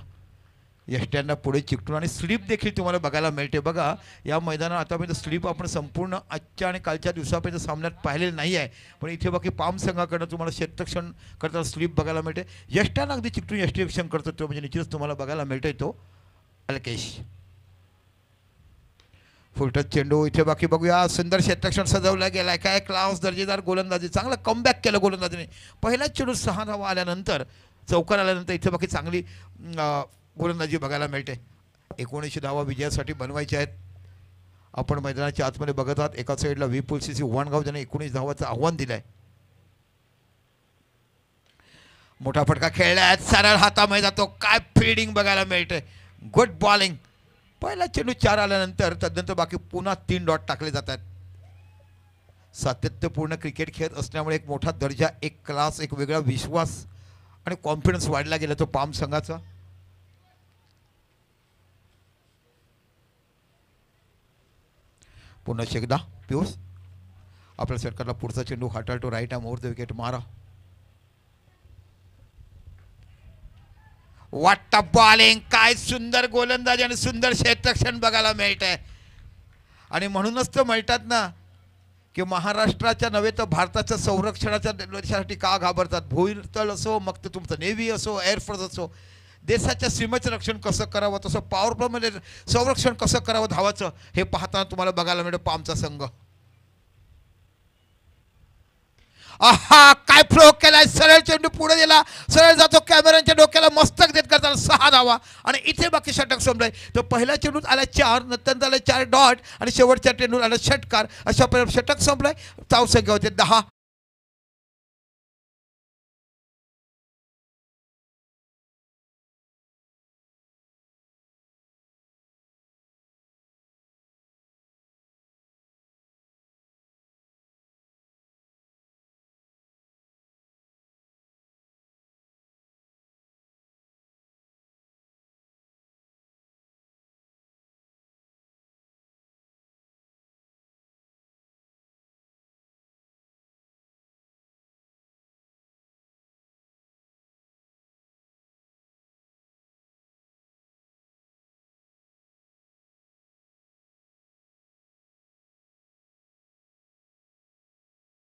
यष्ट्यांना पुढे चिकटून आणि स्लिप देखील तुम्हाला बघायला मिळते. बघा या मैदानात आतापर्यंत स्लिप आपण संपूर्ण आजच्या आणि कालच्या दिवसापर्यंत सामन्यात पाहिलेलं नाही आहे. पण इथे बाकी पाम संघाकडनं तुम्हाला क्षेत्ररक्षण करताना स्लिप बघायला मिळते. यष्ट्यांना अगदी चिकटून यष्टीरक्षण करतो तो म्हणजे निश्चितच तुम्हाला बघायला मिळतोय तो अलकेश. फुलटच चेंडू इथे बाकी बघूया. सुंदर क्षेत्ररक्षण सजवला गेलाय. काय क्लास दर्जेदार गोलंदाजी. चांगला कमबॅक केलं गोलंदाजीने. पहिलाच चेंडू 6 धावा आल्यानंतर चौकार आल्यानंतर इथे बाकी चांगली गोलंदाजी बघायला मिळते. 19 धावा विजयासाठी बनवायच्या आहेत. आपण मैदानाच्या आतमध्ये बघत आहात. एका साईडला विपुल सीसी वणगाव ज्याने 19 धावाचं आव्हान दिलंय. मोठा फटका खेळलाय. सरळ हातामध्ये जातो. काय फिल्डिंग बघायला मिळते. Good bowling. पहिला चेंडू 4 आल्यानंतर तदनंतर बाकी पुन्हा 3 डॉट टाकले जातात. सातत्यपूर्ण क्रिकेट खेळत असल्यामुळे एक मोठा दर्जा, एक क्लास, एक वेगळा विश्वास आणि कॉन्फिडन्स वाढला गेला तो पाम संघाचा. पुन्हा एकदा पियुष आपल्या षटकाला पुढचा चेंडू हाताळतो. Right arm over the wicket मारा. वाटता बॉलिंग. काय सुंदर गोलंदाजी आणि सुंदर क्षेत्ररक्षण बघायला मिळतंय. आणि म्हणूनच तर म्हणतात ना की महाराष्ट्राच्या नव्हे तर भारताच्या संरक्षणाच्या देशासाठी का घाबरतात. भूतल असो मग तर तुमचं नेव्ही असो एअरफोर्स असो. देशाच्या सीमेचं रक्षण कसं करावं तसं पॉवर प्लेमध्ये संरक्षण कसं करावं धावाचं हे पाहताना तुम्हाला बघायला मिळतं पामचा संघ. आहा काय फ्लो केलाय. सरळ चेंडू पुढे दिला. सरळ जातो कॅमेऱ्यांच्या डोक्याला मस्तक देत करताना 6 धावा आणि इथे बाकी षटक संपलंय. तर पहिल्या चेंडूत आला 4 नंतर आला 4 डॉट आणि शेवटच्या चेंडूत आला षटकार. अशा प्रकारे षटक संपलंय. धाव संख्या होते 10.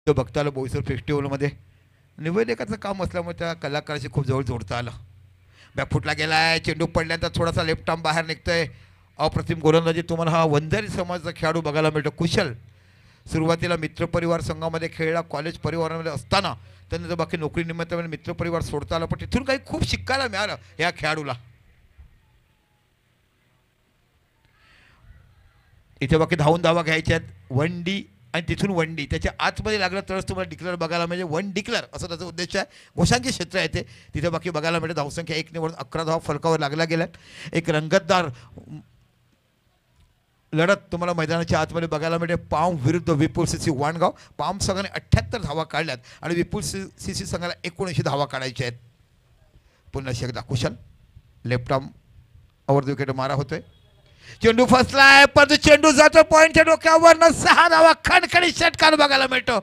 भक्ताला बोईसर फेस्टिवलमध्ये निवेदकाचं काम असल्यामुळे त्या कलाकाराशी खूप जवळ जोडता आलं. बॅकफुटला गेलाय. चेंडू पडल्यानंतर थोडासा लेफ्ट आर्म बाहेर निघतोय. अप्रतिम गोलंदाजी तुम्हाला हा वंजारी समाजाचा खेळाडू बघायला मिळतो. कुशल सुरुवातीला मित्रपरिवार संघामध्ये खेळला. कॉलेज परिवारामध्ये असताना त्यानंतर बाकी नोकरी निमित्त मित्रपरिवार सोडता आला. पण तिथून काही खूप शिकायला मिळालं या खेळाडूला. इथे बाकी धावून धावा घ्यायच्या आहेत. 1 डी आणि तिथून 1 डी त्याच्या आतमध्ये लागलं तरच तुम्हाला डिक्लेअर बघायला म्हणजे 1 डिक्लेअर असं त्याचा उद्देश आहे. घोषांकी क्षेत्र आहे ते. तिथे बाकी बघायला मिळते धावसंख्या 1 निवडून 11 धावा फलकावर लागल्या गेल्यात. एक रंगतदार लढत तुम्हाला मैदानाच्या आतमध्ये बघायला मिळते. पाम विरुद्ध विपुल सीसी वाणगाव. पाम संघाने 78 धावा काढल्यात आणि विपुल सीसी संघाला 79 धावा काढायच्या आहेत. पुन्हा एकदा Kushal left arm over the wicket मारा होतोय. चेंडू फसलाय परंतु चेंडू जातो पॉईंटच्या डोक्यावर. 6 धावा खणखणीत षटकार बघायला मिळतो.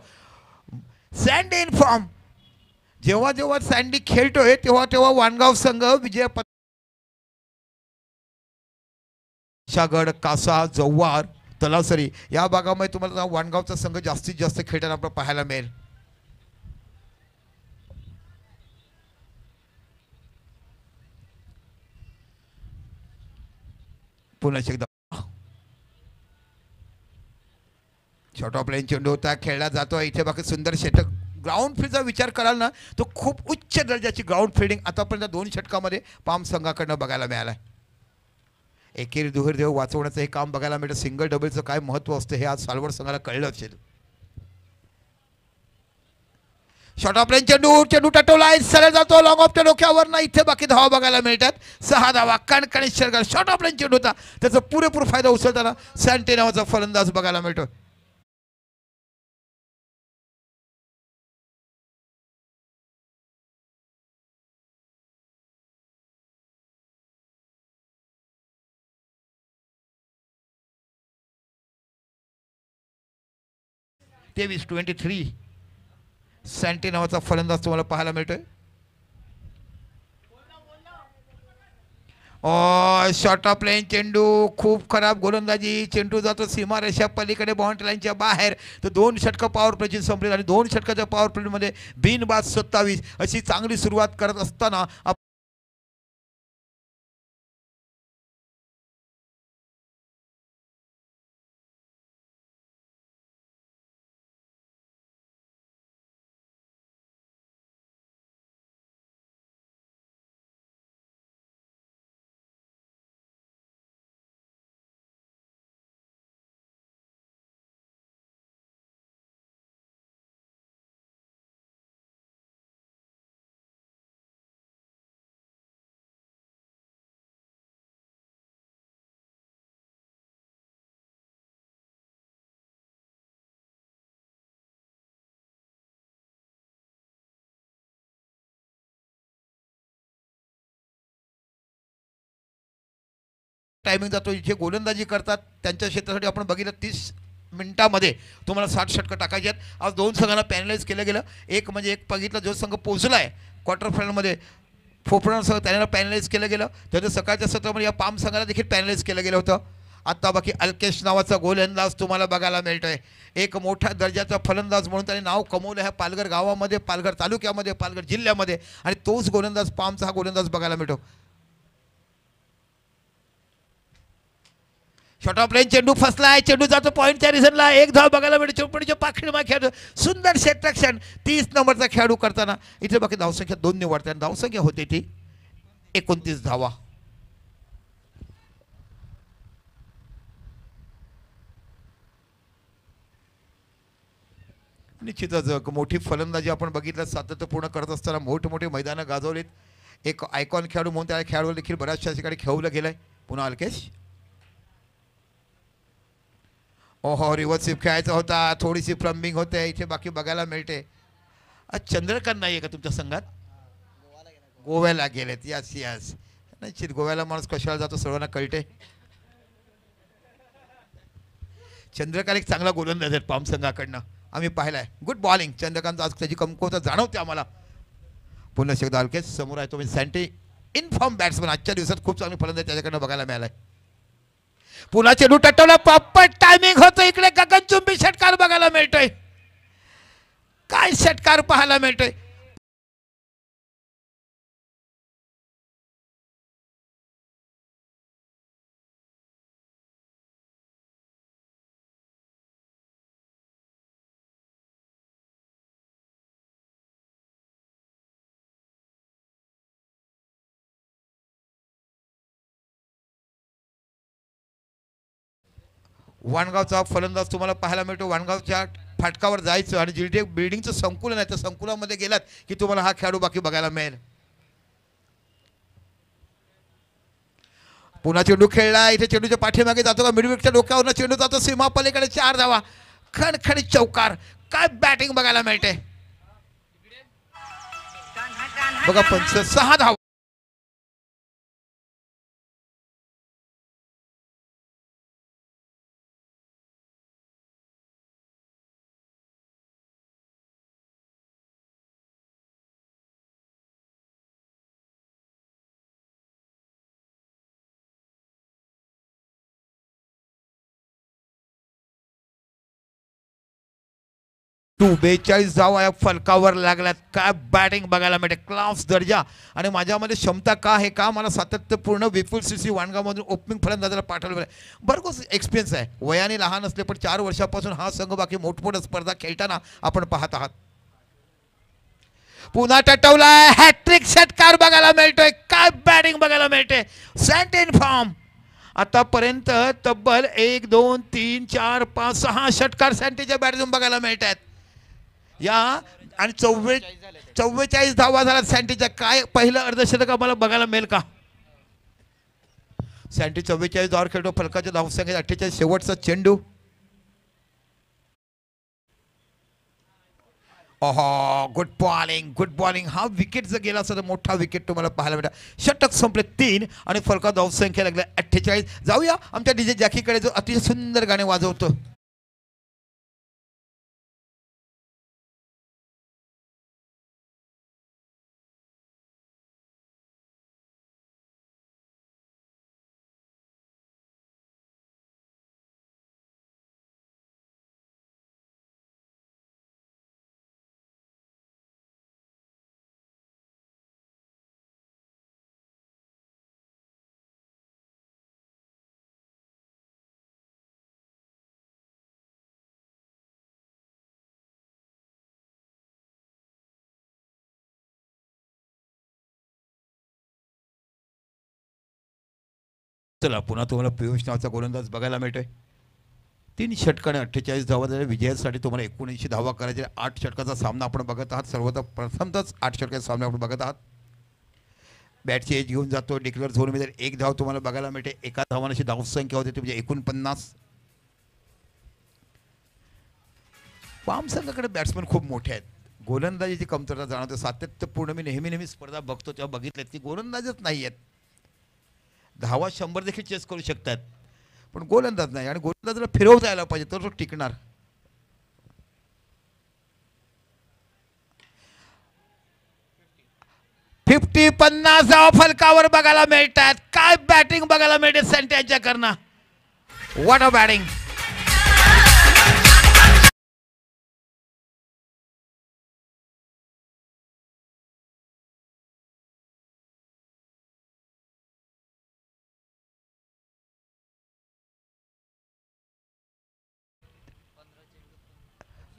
Sandy in form. जेव्हा जेव्हा सँडी खेळतोय तेव्हा तेव्हा वाणगाव संघ विजय शागड कासा जव्हार तलासरी या भागामध्ये तुम्हाला वाणगावचा संघ जास्तीत जास्त खेळताना आपल्याला पाहायला मिळेल. पुन्हा एकदा शॉर्ट ऑफ लाईन चेंडू होता खेळला जातो. इथे बाकी सुंदर षटक. ग्राउंड फील्डचा विचार कराल ना तो खूप उच्च दर्जाची ग्राउंड फील्डिंग आतापर्यंत 2 षटकामध्ये पाम संघाकडनं बघायला मिळालं आहे. एकेरी दुहेरी देव वाचवण्याचं हे काम बघायला मिळतं. सिंगल डबलचं काय महत्त्व असतं हे आज सालवड संघाला कळलं असेल. शॉर्ट ऑफ लाईन चेंडू टटवला आहे सरळ जातो लॉंग ऑफच्या डोक्यावर ना. इथे बाकी धावा बघायला मिळतात. 6 धावा कणकणीत षटकार. शॉर्ट ऑफ लाईन चेंडू होता त्याचा पुरेपूर फायदा उचलताना सँटी नावाचा फलंदाज बघायला मिळतो. तेवीस 23 सँटी नावाचा फलंदाज तुम्हाला पाहायला मिळतोय. शॉर्ट ऑफ लाईन चेंडू खूप खराब गोलंदाजी. चेंडू जातो सीमारेषा पलीकडे बाउंड्री लाईनच्या बाहेर. तर 2 षटकं पॉवर प्लेची संपली आणि 2 षटकाच्या पॉवर प्लेमध्ये बिनबाद 27 अशी चांगली सुरुवात करत असताना टायमिंग जातो. जे गोलंदाजी करतात त्यांच्या क्षेत्रासाठी आपण बघितलं 30 मिनिटामध्ये तुम्हाला 60 षटकं टाकायचे आहेत. आज 2 संघांना पॅनलाइज केलं गेलं. एक म्हणजे एक बघितलं जो संघ पोहोचला आहे क्वार्टर फायनलमध्ये फोफणासह त्यांना पॅनलाइज केलं गेलं. त्याच्या सकाळच्या सत्रामध्ये या पाम संघाला देखील पॅनलाइज केलं गेलं होतं. आत्ता बाकी अल्केश नावाचा गोलंदाज तुम्हाला बघायला मिळतोय. एक मोठ्या दर्जाचा फलंदाज म्हणून त्याने नाव कमवलं आहे पालघर गावामध्ये, पालघर तालुक्यामध्ये, पालघर जिल्ह्यामध्ये आणि तोच गोलंदाज पामचा हा गोलंदाज बघायला मिळतो. शॉर्ट ऑफ लाईन चेंडू फसला आहे. चेंडू जातो पॉईंटच्या रिझनला. 1 धाव बघायला मिळते. चौपडीच्या पाखीमा खेळतो. सुंदर क्षेत्ररक्षण 30 नंबरचा खेळाडू करताना इथे बाकी धावसंख्या 2 निवडते आणि धावसंख्या होते ती 29 धावा. निश्चितच मोठी फलंदाजी आपण बघितलं सातत्यपूर्ण करत असताना मोठमोठे मैदानं गाजवलीत. एक आयकॉन खेळाडू म्हणून त्या खेळाडूला देखील बऱ्याचशा ठिकाणी खेळवलं गेलंय. पुन्हा अल्केश ओहो रिव्हर्स स्वीप खेळायचा होता. थोडीशी प्लंबिंग होते इथे बाकी बघायला मिळते. चंद्रकांत नाही आहे का तुमच्या संघात? गोव्याला गेलेत. यस यस निश्चित गोव्याला माणूस कशाला जातो सर्वांना कळते. चंद्रकांत एक चांगला गोलंदाज आहेत पाम संघाकडनं आम्ही पाहिलाय. Good bowling Chandrakant. आज त्याची कमकुवता जाणवते आम्हाला. पुन्हा एकदा अल्केश समोर आहे. तुम्ही सँटी इनफॉर्म बॅट्समन आजच्या दिवसात खूप चांगली फलंदाज त्याच्याकडनं बघायला मिळालाय. पुन्हा चेंडू टटवला. प्रॉपर टायमिंग होतं. इकडे गगनचुंबी षटकार बघायला मिळतोय. काय षटकार पाहायला मिळतोय. वाणगावचा फलंदाज तुम्हाला पाहायला मिळतो. वाणगावच्या फाटकावर जायचं आणि जिथे बिल्डिंगचं संकुलन आहे त्या संकुलामध्ये गेलात की तुम्हाला हा खेळाडू बाकी बघायला मिळेल. पुन्हा चेंडू खेळला, इथे चेंडूच्या पाठीमागे जातो का मिडविकेटच्या डोक्यावरनं चेंडू जातो सीमा पलीकडे, 4 धावा, खणखणीत चौकार. काय बॅटिंग बघायला मिळते बघा, 6 धावा. टू 42 धावा या फलकावर लागल्यात. काय बॅटिंग बघायला मिळते, क्लास दर्जा. आणि माझ्यामध्ये क्षमता का आहे का मला सातत्यपूर्ण विपुल सीसी वाणगावमधून ओपनिंग फलंदाजाला पाठवलं आहे. भरपूर एक्सपिरियन्स आहे, वयाने लहान असले पण 4 वर्षापासून हा संघ बाकी मोठमोठ्या स्पर्धा खेळताना आपण पाहत आहात. पुन्हा टटवलाय, हॅट्रिक षटकार बघायला मिळतोय. काय बॅटिंग बघायला मिळते, सेंट इन फॉर्म. आतापर्यंत तब्बल 1 2 3 4 5 6 षटकार सँटीच्या बॅटमधून बघायला मिळत आहेत या. आणि 44 धावा झाला सँटीच्या. काय पहिलं अर्धशतक आम्हाला बघायला मिळेल का? सँटी 44 धावावर खेळतो, फलकाच्या धावसंख्येत 48. शेवटचा चेंडू. ओहो, गुड बॉलिंग, गुड बॉलिंग. हा विकेट जर गेला असता तर मोठा विकेट तुम्हाला पाहायला मिळाला. षटक संपले 3 आणि फलका धावसंख्या लागल्या 48. जाऊया आमच्या डीजे जॅकीकडे, जो अतिशय सुंदर गाणे वाजवतो. चला पुन्हा तुम्हाला पियुष नावाचा गोलंदाज बघायला मिळतोय. 3 षटकाने 48 धावा झाल्या. विजयासाठी तुम्हाला 79 धावा करायचे. 8 षटकाचा सामना आपण बघत आहात. प्रथमतच 8 षटकाचा सामना आपण बघत आहात. बॅटची एज घेऊन जातो. डिक्लेअर झोनमध्ये 1 धाव तुम्हाला बघायला मिळते. एका धावांची धावसंख्या होते ती म्हणजे 49. पाम संघाकडे बॅट्समन खूप मोठे आहेत. गोलंदाजीची कमतरता जाणवते. सातत्यपूर्ण मी नेहमी स्पर्धा बघतो तेव्हा बघितल्यात की गोलंदाजच नाही आहेत. धावा 100 देखील चेस करू शकतात पण गोलंदाज नाही. आणि गोलंदाजाला फिरवता यायला पाहिजे तर तो टिकणार. फिफ्टी 50 धावा फलकावर बघायला मिळतात. काय बॅटिंग बघायला मिळते सँटी करणं. What a batting.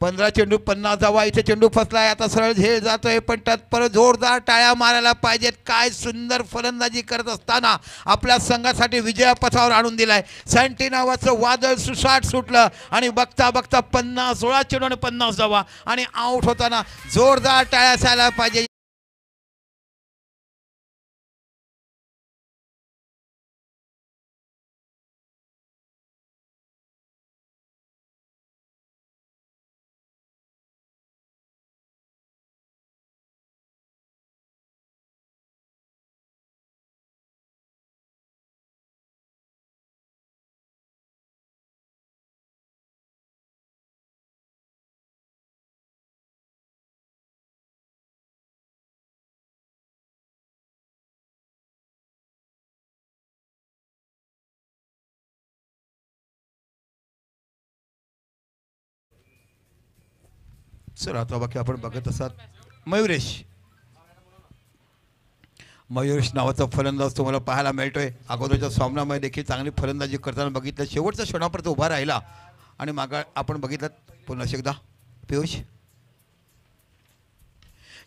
पंधरा चेंडू 50 धावा. इथे चेंडू फसलाय. आता सरळ झेल जातोय पण तत्पर जोरदार टाळ्या मारायला पाहिजेत. काय सुंदर फलंदाजी करत असताना आपल्या संघासाठी विजयापथावर आणून दिलाय. सँटी नावाचं वादळ सुसाट सुटलं आणि बघता बघता 16 चेंडू आणि 50 धावा आणि आउट होताना जोरदार टाळ्या असायला पाहिजे. सर आता बाकी आपण बघत असाल मयुरेश नावाचा फलंदाज तुम्हाला पाहायला मिळतोय. अगोदरच्या सामन्यामध्ये देखील चांगली फलंदाजी करताना बघितलं. शेवटच्या क्षणापर्यंत उभा राहिला आणि मागा आपण बघितलं. पुन्हा एकदा पियुष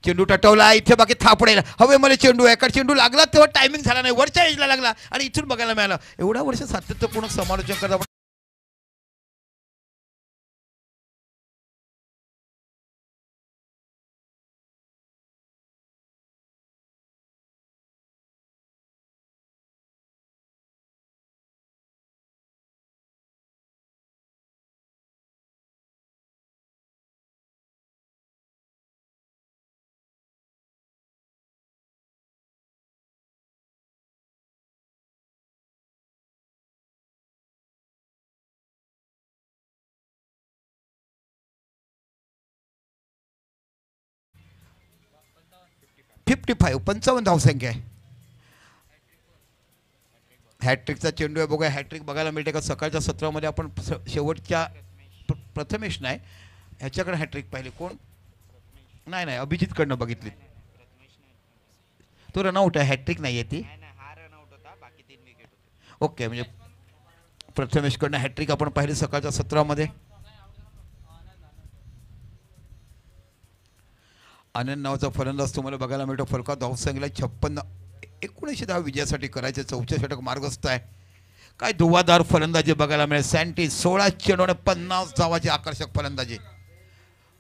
चेंडू टटवला. इथे बाकी थापडेल हवेमध्ये चेंडू आहे. एका चेंडू लागला तेव्हा टायमिंग झाला नाही, वरच्या एजला लागला आणि इथून बघायला मिळालं. एवढ्या वर्ष सातत्यपूर्ण समालोचन करता 55 धावसंख्या आहे. हॅट्रिकचा चेंडू आहे, बघूया हॅट्रिक बघायला मिळते का. सकाळच्या सत्रामध्ये आपण शेवटच्या प्रथमेश नाही ह्याच्याकडे हॅट्रिक पाहिली. कोण नाही अभिजितकडनं बघितली. तो रनआउट आहे, हॅट्रिक नाही आहे ती. ओके, म्हणजे प्रथमेशकडनं हॅट्रिक आपण पाहिली सकाळच्या सत्रामध्ये. आनंद नावाचा फलंदाज तुम्हाला बघायला मिळतो. फलका धावसंख्येला 56. 19 धाव विजयासाठी करायचे. 4थे षटक मार्गस्थ आहे. काय धुवाधार फलंदाजी बघायला मिळेल. सँटी 16 चेंडूने 50 धावाची आकर्षक फलंदाजी.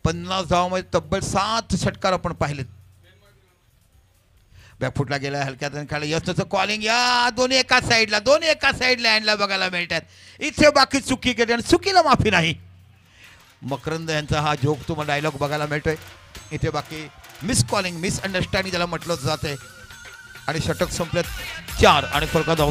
50 धावामध्ये तब्बल 7 षटकार आपण पाहिलेत. बॅकफुटला गेला, हलक्यात खेळला. यशचं कॉलिंग या दोन्ही एका साईडला हँडला बघायला मिळतात. इथे बाकी चुकी केली आणि चुकीला माफी नाही. मकरंद यांचा हा जोक तुम्हाला डायलॉग बघायला मिळतोय. इथे बाकी मिस कॉलिंग, मिस अंडरस्टँडिंग ज्याला म्हटलं जाते. आणि षटक संपलेत 4 आणि फलका धाव.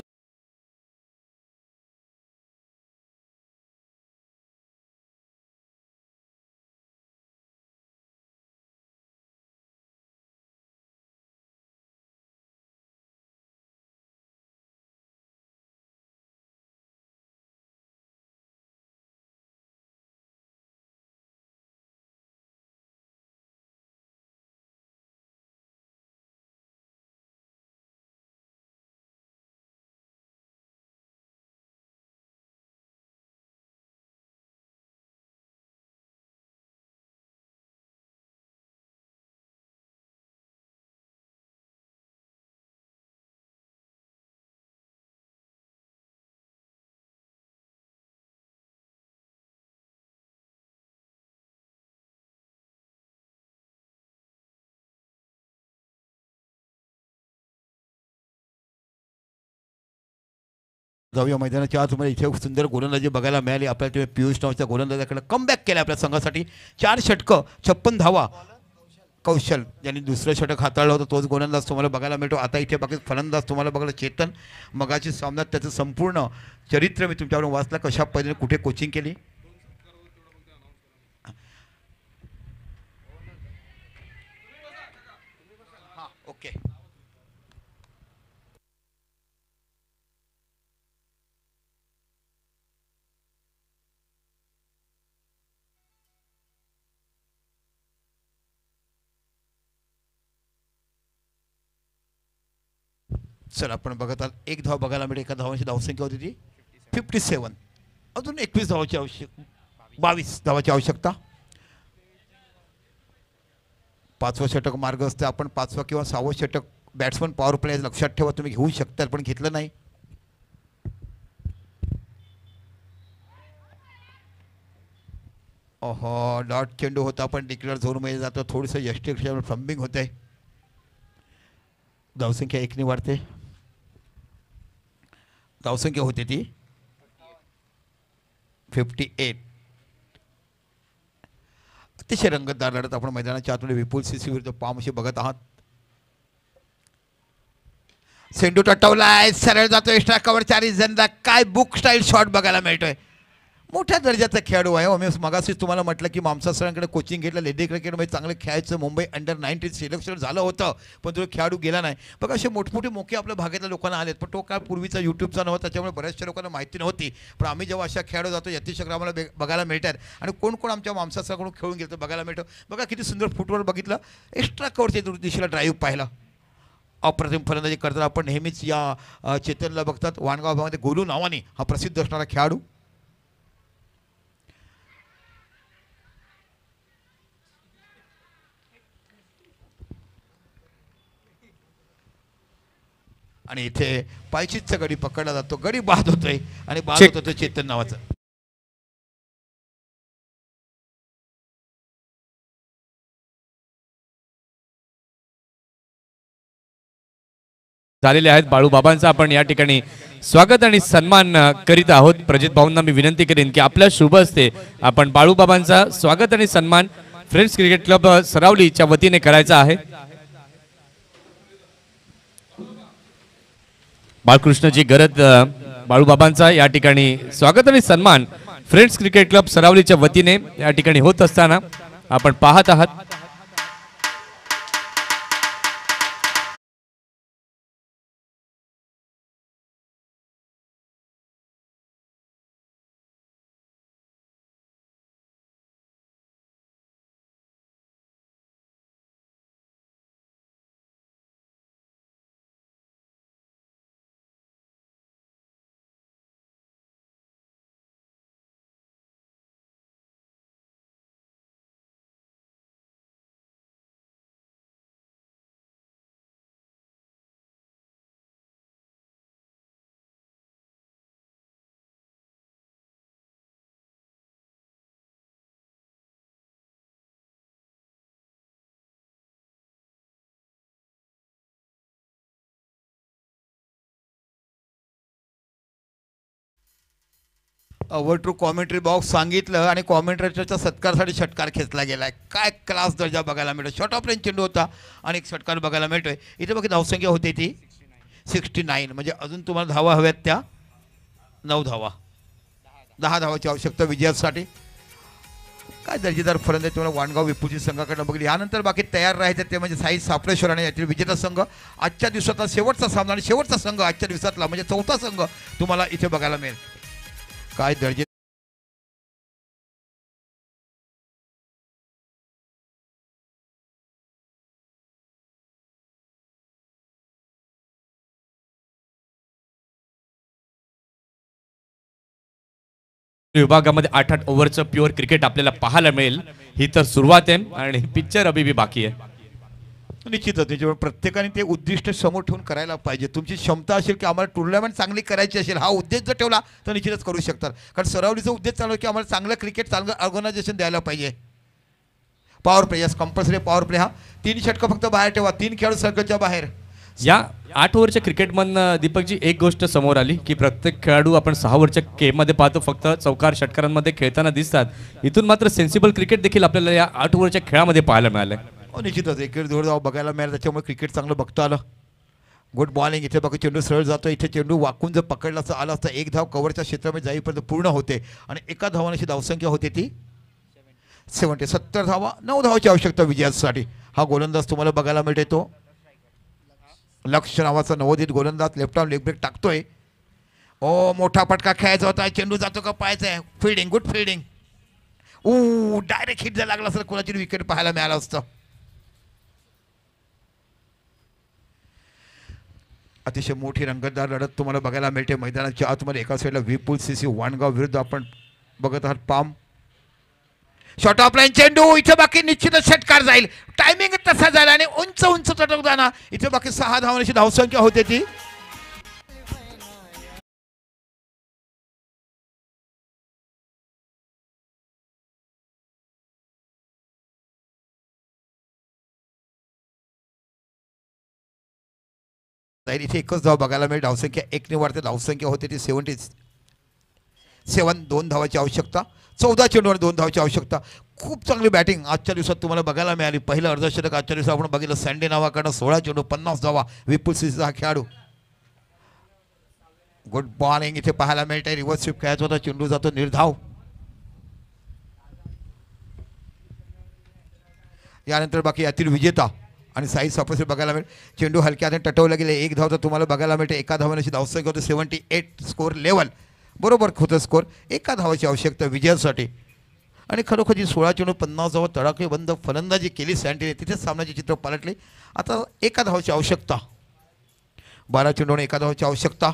जाऊया मैदानाच्या आतमध्ये. इथे सुंदर गोलंदाजी बघायला मिळाली आपल्याला. तुम्ही पियुष नावाच्या गोलंदाजाकडे कमबॅक केला आपल्या संघासाठी. 4 षटकं 56 धावा. कौशल यांनी दुसरं षटक हाताळलं होतं. तोच गोलंदाज तुम्हाला बघायला मिळतो. आता इथे बाकी फलंदाज तुम्हाला बघायला चेतन. मगाची सामन्यात त्याचं संपूर्ण चरित्र मी तुमच्याकडून वाचलं. कशा पद्धतीने कुठे कोचिंग केली. ओके, चल आपण बघत आहात. 1 धाव बघायला मिळेल. एका धावांची धावसंख्या होती ती 57. अजून 21 धावाची 22 धावाची आवश्यकता. 5वं षटक मार्ग असते. आपण 5वं किंवा 6वं षटक बॅट्समन पॉवर प्ले लक्षात ठेवा. तुम्ही घेऊ शकता पण घेतलं नाही. ओहो, डॉट चेंडू होता पण डिक्लेअर झोनमध्ये जातो. थोडंसं यष्टिक फ्लंबिंग होत आहे. धावसंख्या 1 ने वाढते. धावसंख्या होते ती 58. अतिशय रंगतदार लढत आपण मैदानाच्या आतमध्ये विपुल सीसी विरुद्ध पामशी बघत आहात. सेंडू टटवलाय, सरळ जातो एक्स्ट्रा कव्हर. 4 जणला काय बुक स्टाईल शॉट बघायला मिळतोय. मोठ्या दर्जाचा खेळाडू आहे. मी मगाशीच तुम्हाला म्हटलं की मामसा सरांकडे कोचिंग घेतलं. लेडी क्रिकेटमध्ये चांगलं खेळायचं. मुंबई अंडर-19 सिलेक्शन झालं होतं पण तो खेळाडू गेला नाही. बघा असे मोठमोठे मोके आपल्या भागातल्या लोकांना आलेत पण तो काळ पूर्वीचा यूट्यूबचा नव्हता त्याच्यामुळे बऱ्याचशा लोकांना माहिती नव्हती. पण आम्ही जेव्हा अशा खेळाडू जातो यतिशक्र आम्हाला बघायला मिळतात. आणि कोण कोण आमच्या मामसा सराकडून खेळून गेलं बघायला मिळतं. बघा किती सुंदर फुटवर बघितलं. एक्स्ट्रा कव्हरच्या दिशेला ड्राईव्ह पाहिला. अप्रतिम फलंदाजी करताना आपण नेहमीच या चेतनला बघतात. वाणगाव भागामध्ये गोलू नावाने हा प्रसिद्ध असणारा खेळाडू. आणि इथे पायचीतचा गडी पकडला जातो. गडी बाद होतोय आणि बाद होत होतो चेतन नावाचा. झालेले आहेत. बाळूबाबांचा आपण या ठिकाणी स्वागत आणि सन्मान करीत आहोत. प्रजित भाऊंना मी विनंती करेन की आपल्या शुभ हस्ते आपण बाळूबाबांचा स्वागत आणि सन्मान फ्रेंड्स क्रिकेट क्लब सरावलीच्या वतीने करायचा आहे. बाळकृष्णजी गरज बाळूबाबांचा या ठिकाणी स्वागत आणि सन्मान फ्रेंड्स क्रिकेट क्लब सरावलीच्या वतीने या ठिकाणी होत असताना आपण पाहत आहात. ट्रू कॉमेंट्री बॉक्स सांगितलं आणि कॉमेंट्रेटरच्या सत्कारासाठी षटकार खेचला गेलाय. काय क्लास दर्जा बघायला मिळतो. शॉर्ट ऑफ रेंज चेंडू होता आणि एक षटकार बघायला मिळतोय. इथे बघा धावसंख्या होती ती 69. म्हणजे अजून तुम्हाला धावा हव्यात त्या 9 धावा. 10 धावाची आवश्यकता विजयासाठी. काय दर्जेदार फलंदाजी तुम्हाला वाणगाव विपूजी संघाकडनं बघली. यानंतर बाकी तयार राहायचं ते म्हणजे साई सापळेश्वर आणि यातील विजेता संघ. आजच्या दिवसातला शेवटचा सामना आणि शेवटचा संघ आजच्या दिवसातला म्हणजे चौथा संघ तुम्हाला इथे बघायला मिळेल. काय दर्जे विभागामध्ये 8-8 ओव्हरचं प्युअर क्रिकेट आपल्याला पाहायला मिळेल. ही तर सुरुवात आहे आणि पिक्चर अभी भी बाकी आहे. निश्चितच त्याच्यामुळे प्रत्येकाने ते उद्दिष्ट समोर ठेवून करायला पाहिजे. तुमची क्षमता असेल की आम्हाला टुर्नामेंट चांगली करायची असेल, हा उद्देश जर ठेवला तर निश्चितच करू शकतात. कारण सरावलीचा उद्देश चालू आहे की आम्हाला चांगलं क्रिकेट, चांगलं ऑर्गनायझेशन द्यायला पाहिजे. Power play, yes compulsory power play. हा 3 षटकं फक्त बाहेर ठेवा, 3 खेळाडू सर्कलच्या बाहेर. या 8 ओव्हरच्या क्रिकेटमधनं दीपकजी एक गोष्ट समोर आली की प्रत्येक खेळाडू आपण 6 ओव्हरच्या गेममध्ये पाहतो फक्त चौकार षटकारांमध्ये खेळताना दिसतात. इथून मात्र सेन्सिबल क्रिकेट देखील आपल्याला या 8 ओव्हरच्या खेळामध्ये पाहायला मिळालं. निश्चितच एक जोड धाव बघायला मिळालं, त्याच्यामुळे क्रिकेट चांगलं बघता आलं. Good bowling. इथे बघा चेंडू सरळ जातो. इथे चेंडू वाकून जर पकडला असं आला असता एक धाव कव्हरच्या क्षेत्रामध्ये जाईपर्यंत पूर्ण होते आणि एका धावाने अशी धावसंख्या होती ती 70 धावा. 9 धावाची आवश्यकता विजयासाठी. हा गोलंदाज तुम्हाला बघायला मिळते तो लक्ष नावाचा नवोदित गोलंदाज. लेफ्ट आर्म लेग ब्रेक टाकतोय. ओ मोठा फटका खेळायचा होता. चेंडू जातो का पाहायचा आहे. Fielding, good fielding. Direct hit जर लागला असं कोणाची विकेट पाहायला मिळालं असतं. अतिशय मोठी रंगतदार लढत तुम्हाला बघायला मिळते मैदानाच्या आतमध्ये. एका साईडला विपुल सीसी वाणगाव विरुद्ध आपण बघत आहात पाम. शॉर्ट ऑफ लाईन चेंडू. इथे बाकी निश्चितच षटकार जाईल. टायमिंग तसा झाला आणि उंच उंच चटक जाणार. इथे बाकी 6 धावांची धावसंख्या होते ती. इथे एकच धाव बघायला मिळेल. धावसंख्या 1 ने वाढते. धावसंख्या होते ती 77. 2 धावाची आवश्यकता. 14 चेंडूवर 2 धावाची आवश्यकता. खूप चांगली बॅटिंग आजच्या दिवसात तुम्हाला बघायला मिळाली. पहिलं अर्धशतक आजच्या दिवसात आपण बघितलं. सँडी नावाकडनं 16 चेंडू 50 धावा. विपुल सिंह हा खेळाडू. गुड बॉलिंग इथे पाहायला मिळते. रिव्हर्स स्वीप खेळायचा होता. चेंडू जातो निर्धाव. यानंतर बाकी यातील विजेता आणि साई सापळेश्वर बघायला मिळेल. चेंडू हलक्या हाताने टटवला गेले. 1 धाव तर तुम्हाला बघायला मिळते. एका धावाने धावसंख्या होते 78. स्कोर लेवल बरोबर होतं स्कोर. एका धावाची आवश्यकता विजयासाठी. आणि खरोखर जी 16 चेंडू 50 धावा तडाखेबंद फलंदाजी केली सँडीने. तिथेच सामन्याचे चित्र पालटले. आता एका धावाची आवश्यकता. 12 चेंडूने एका धावाची आवश्यकता.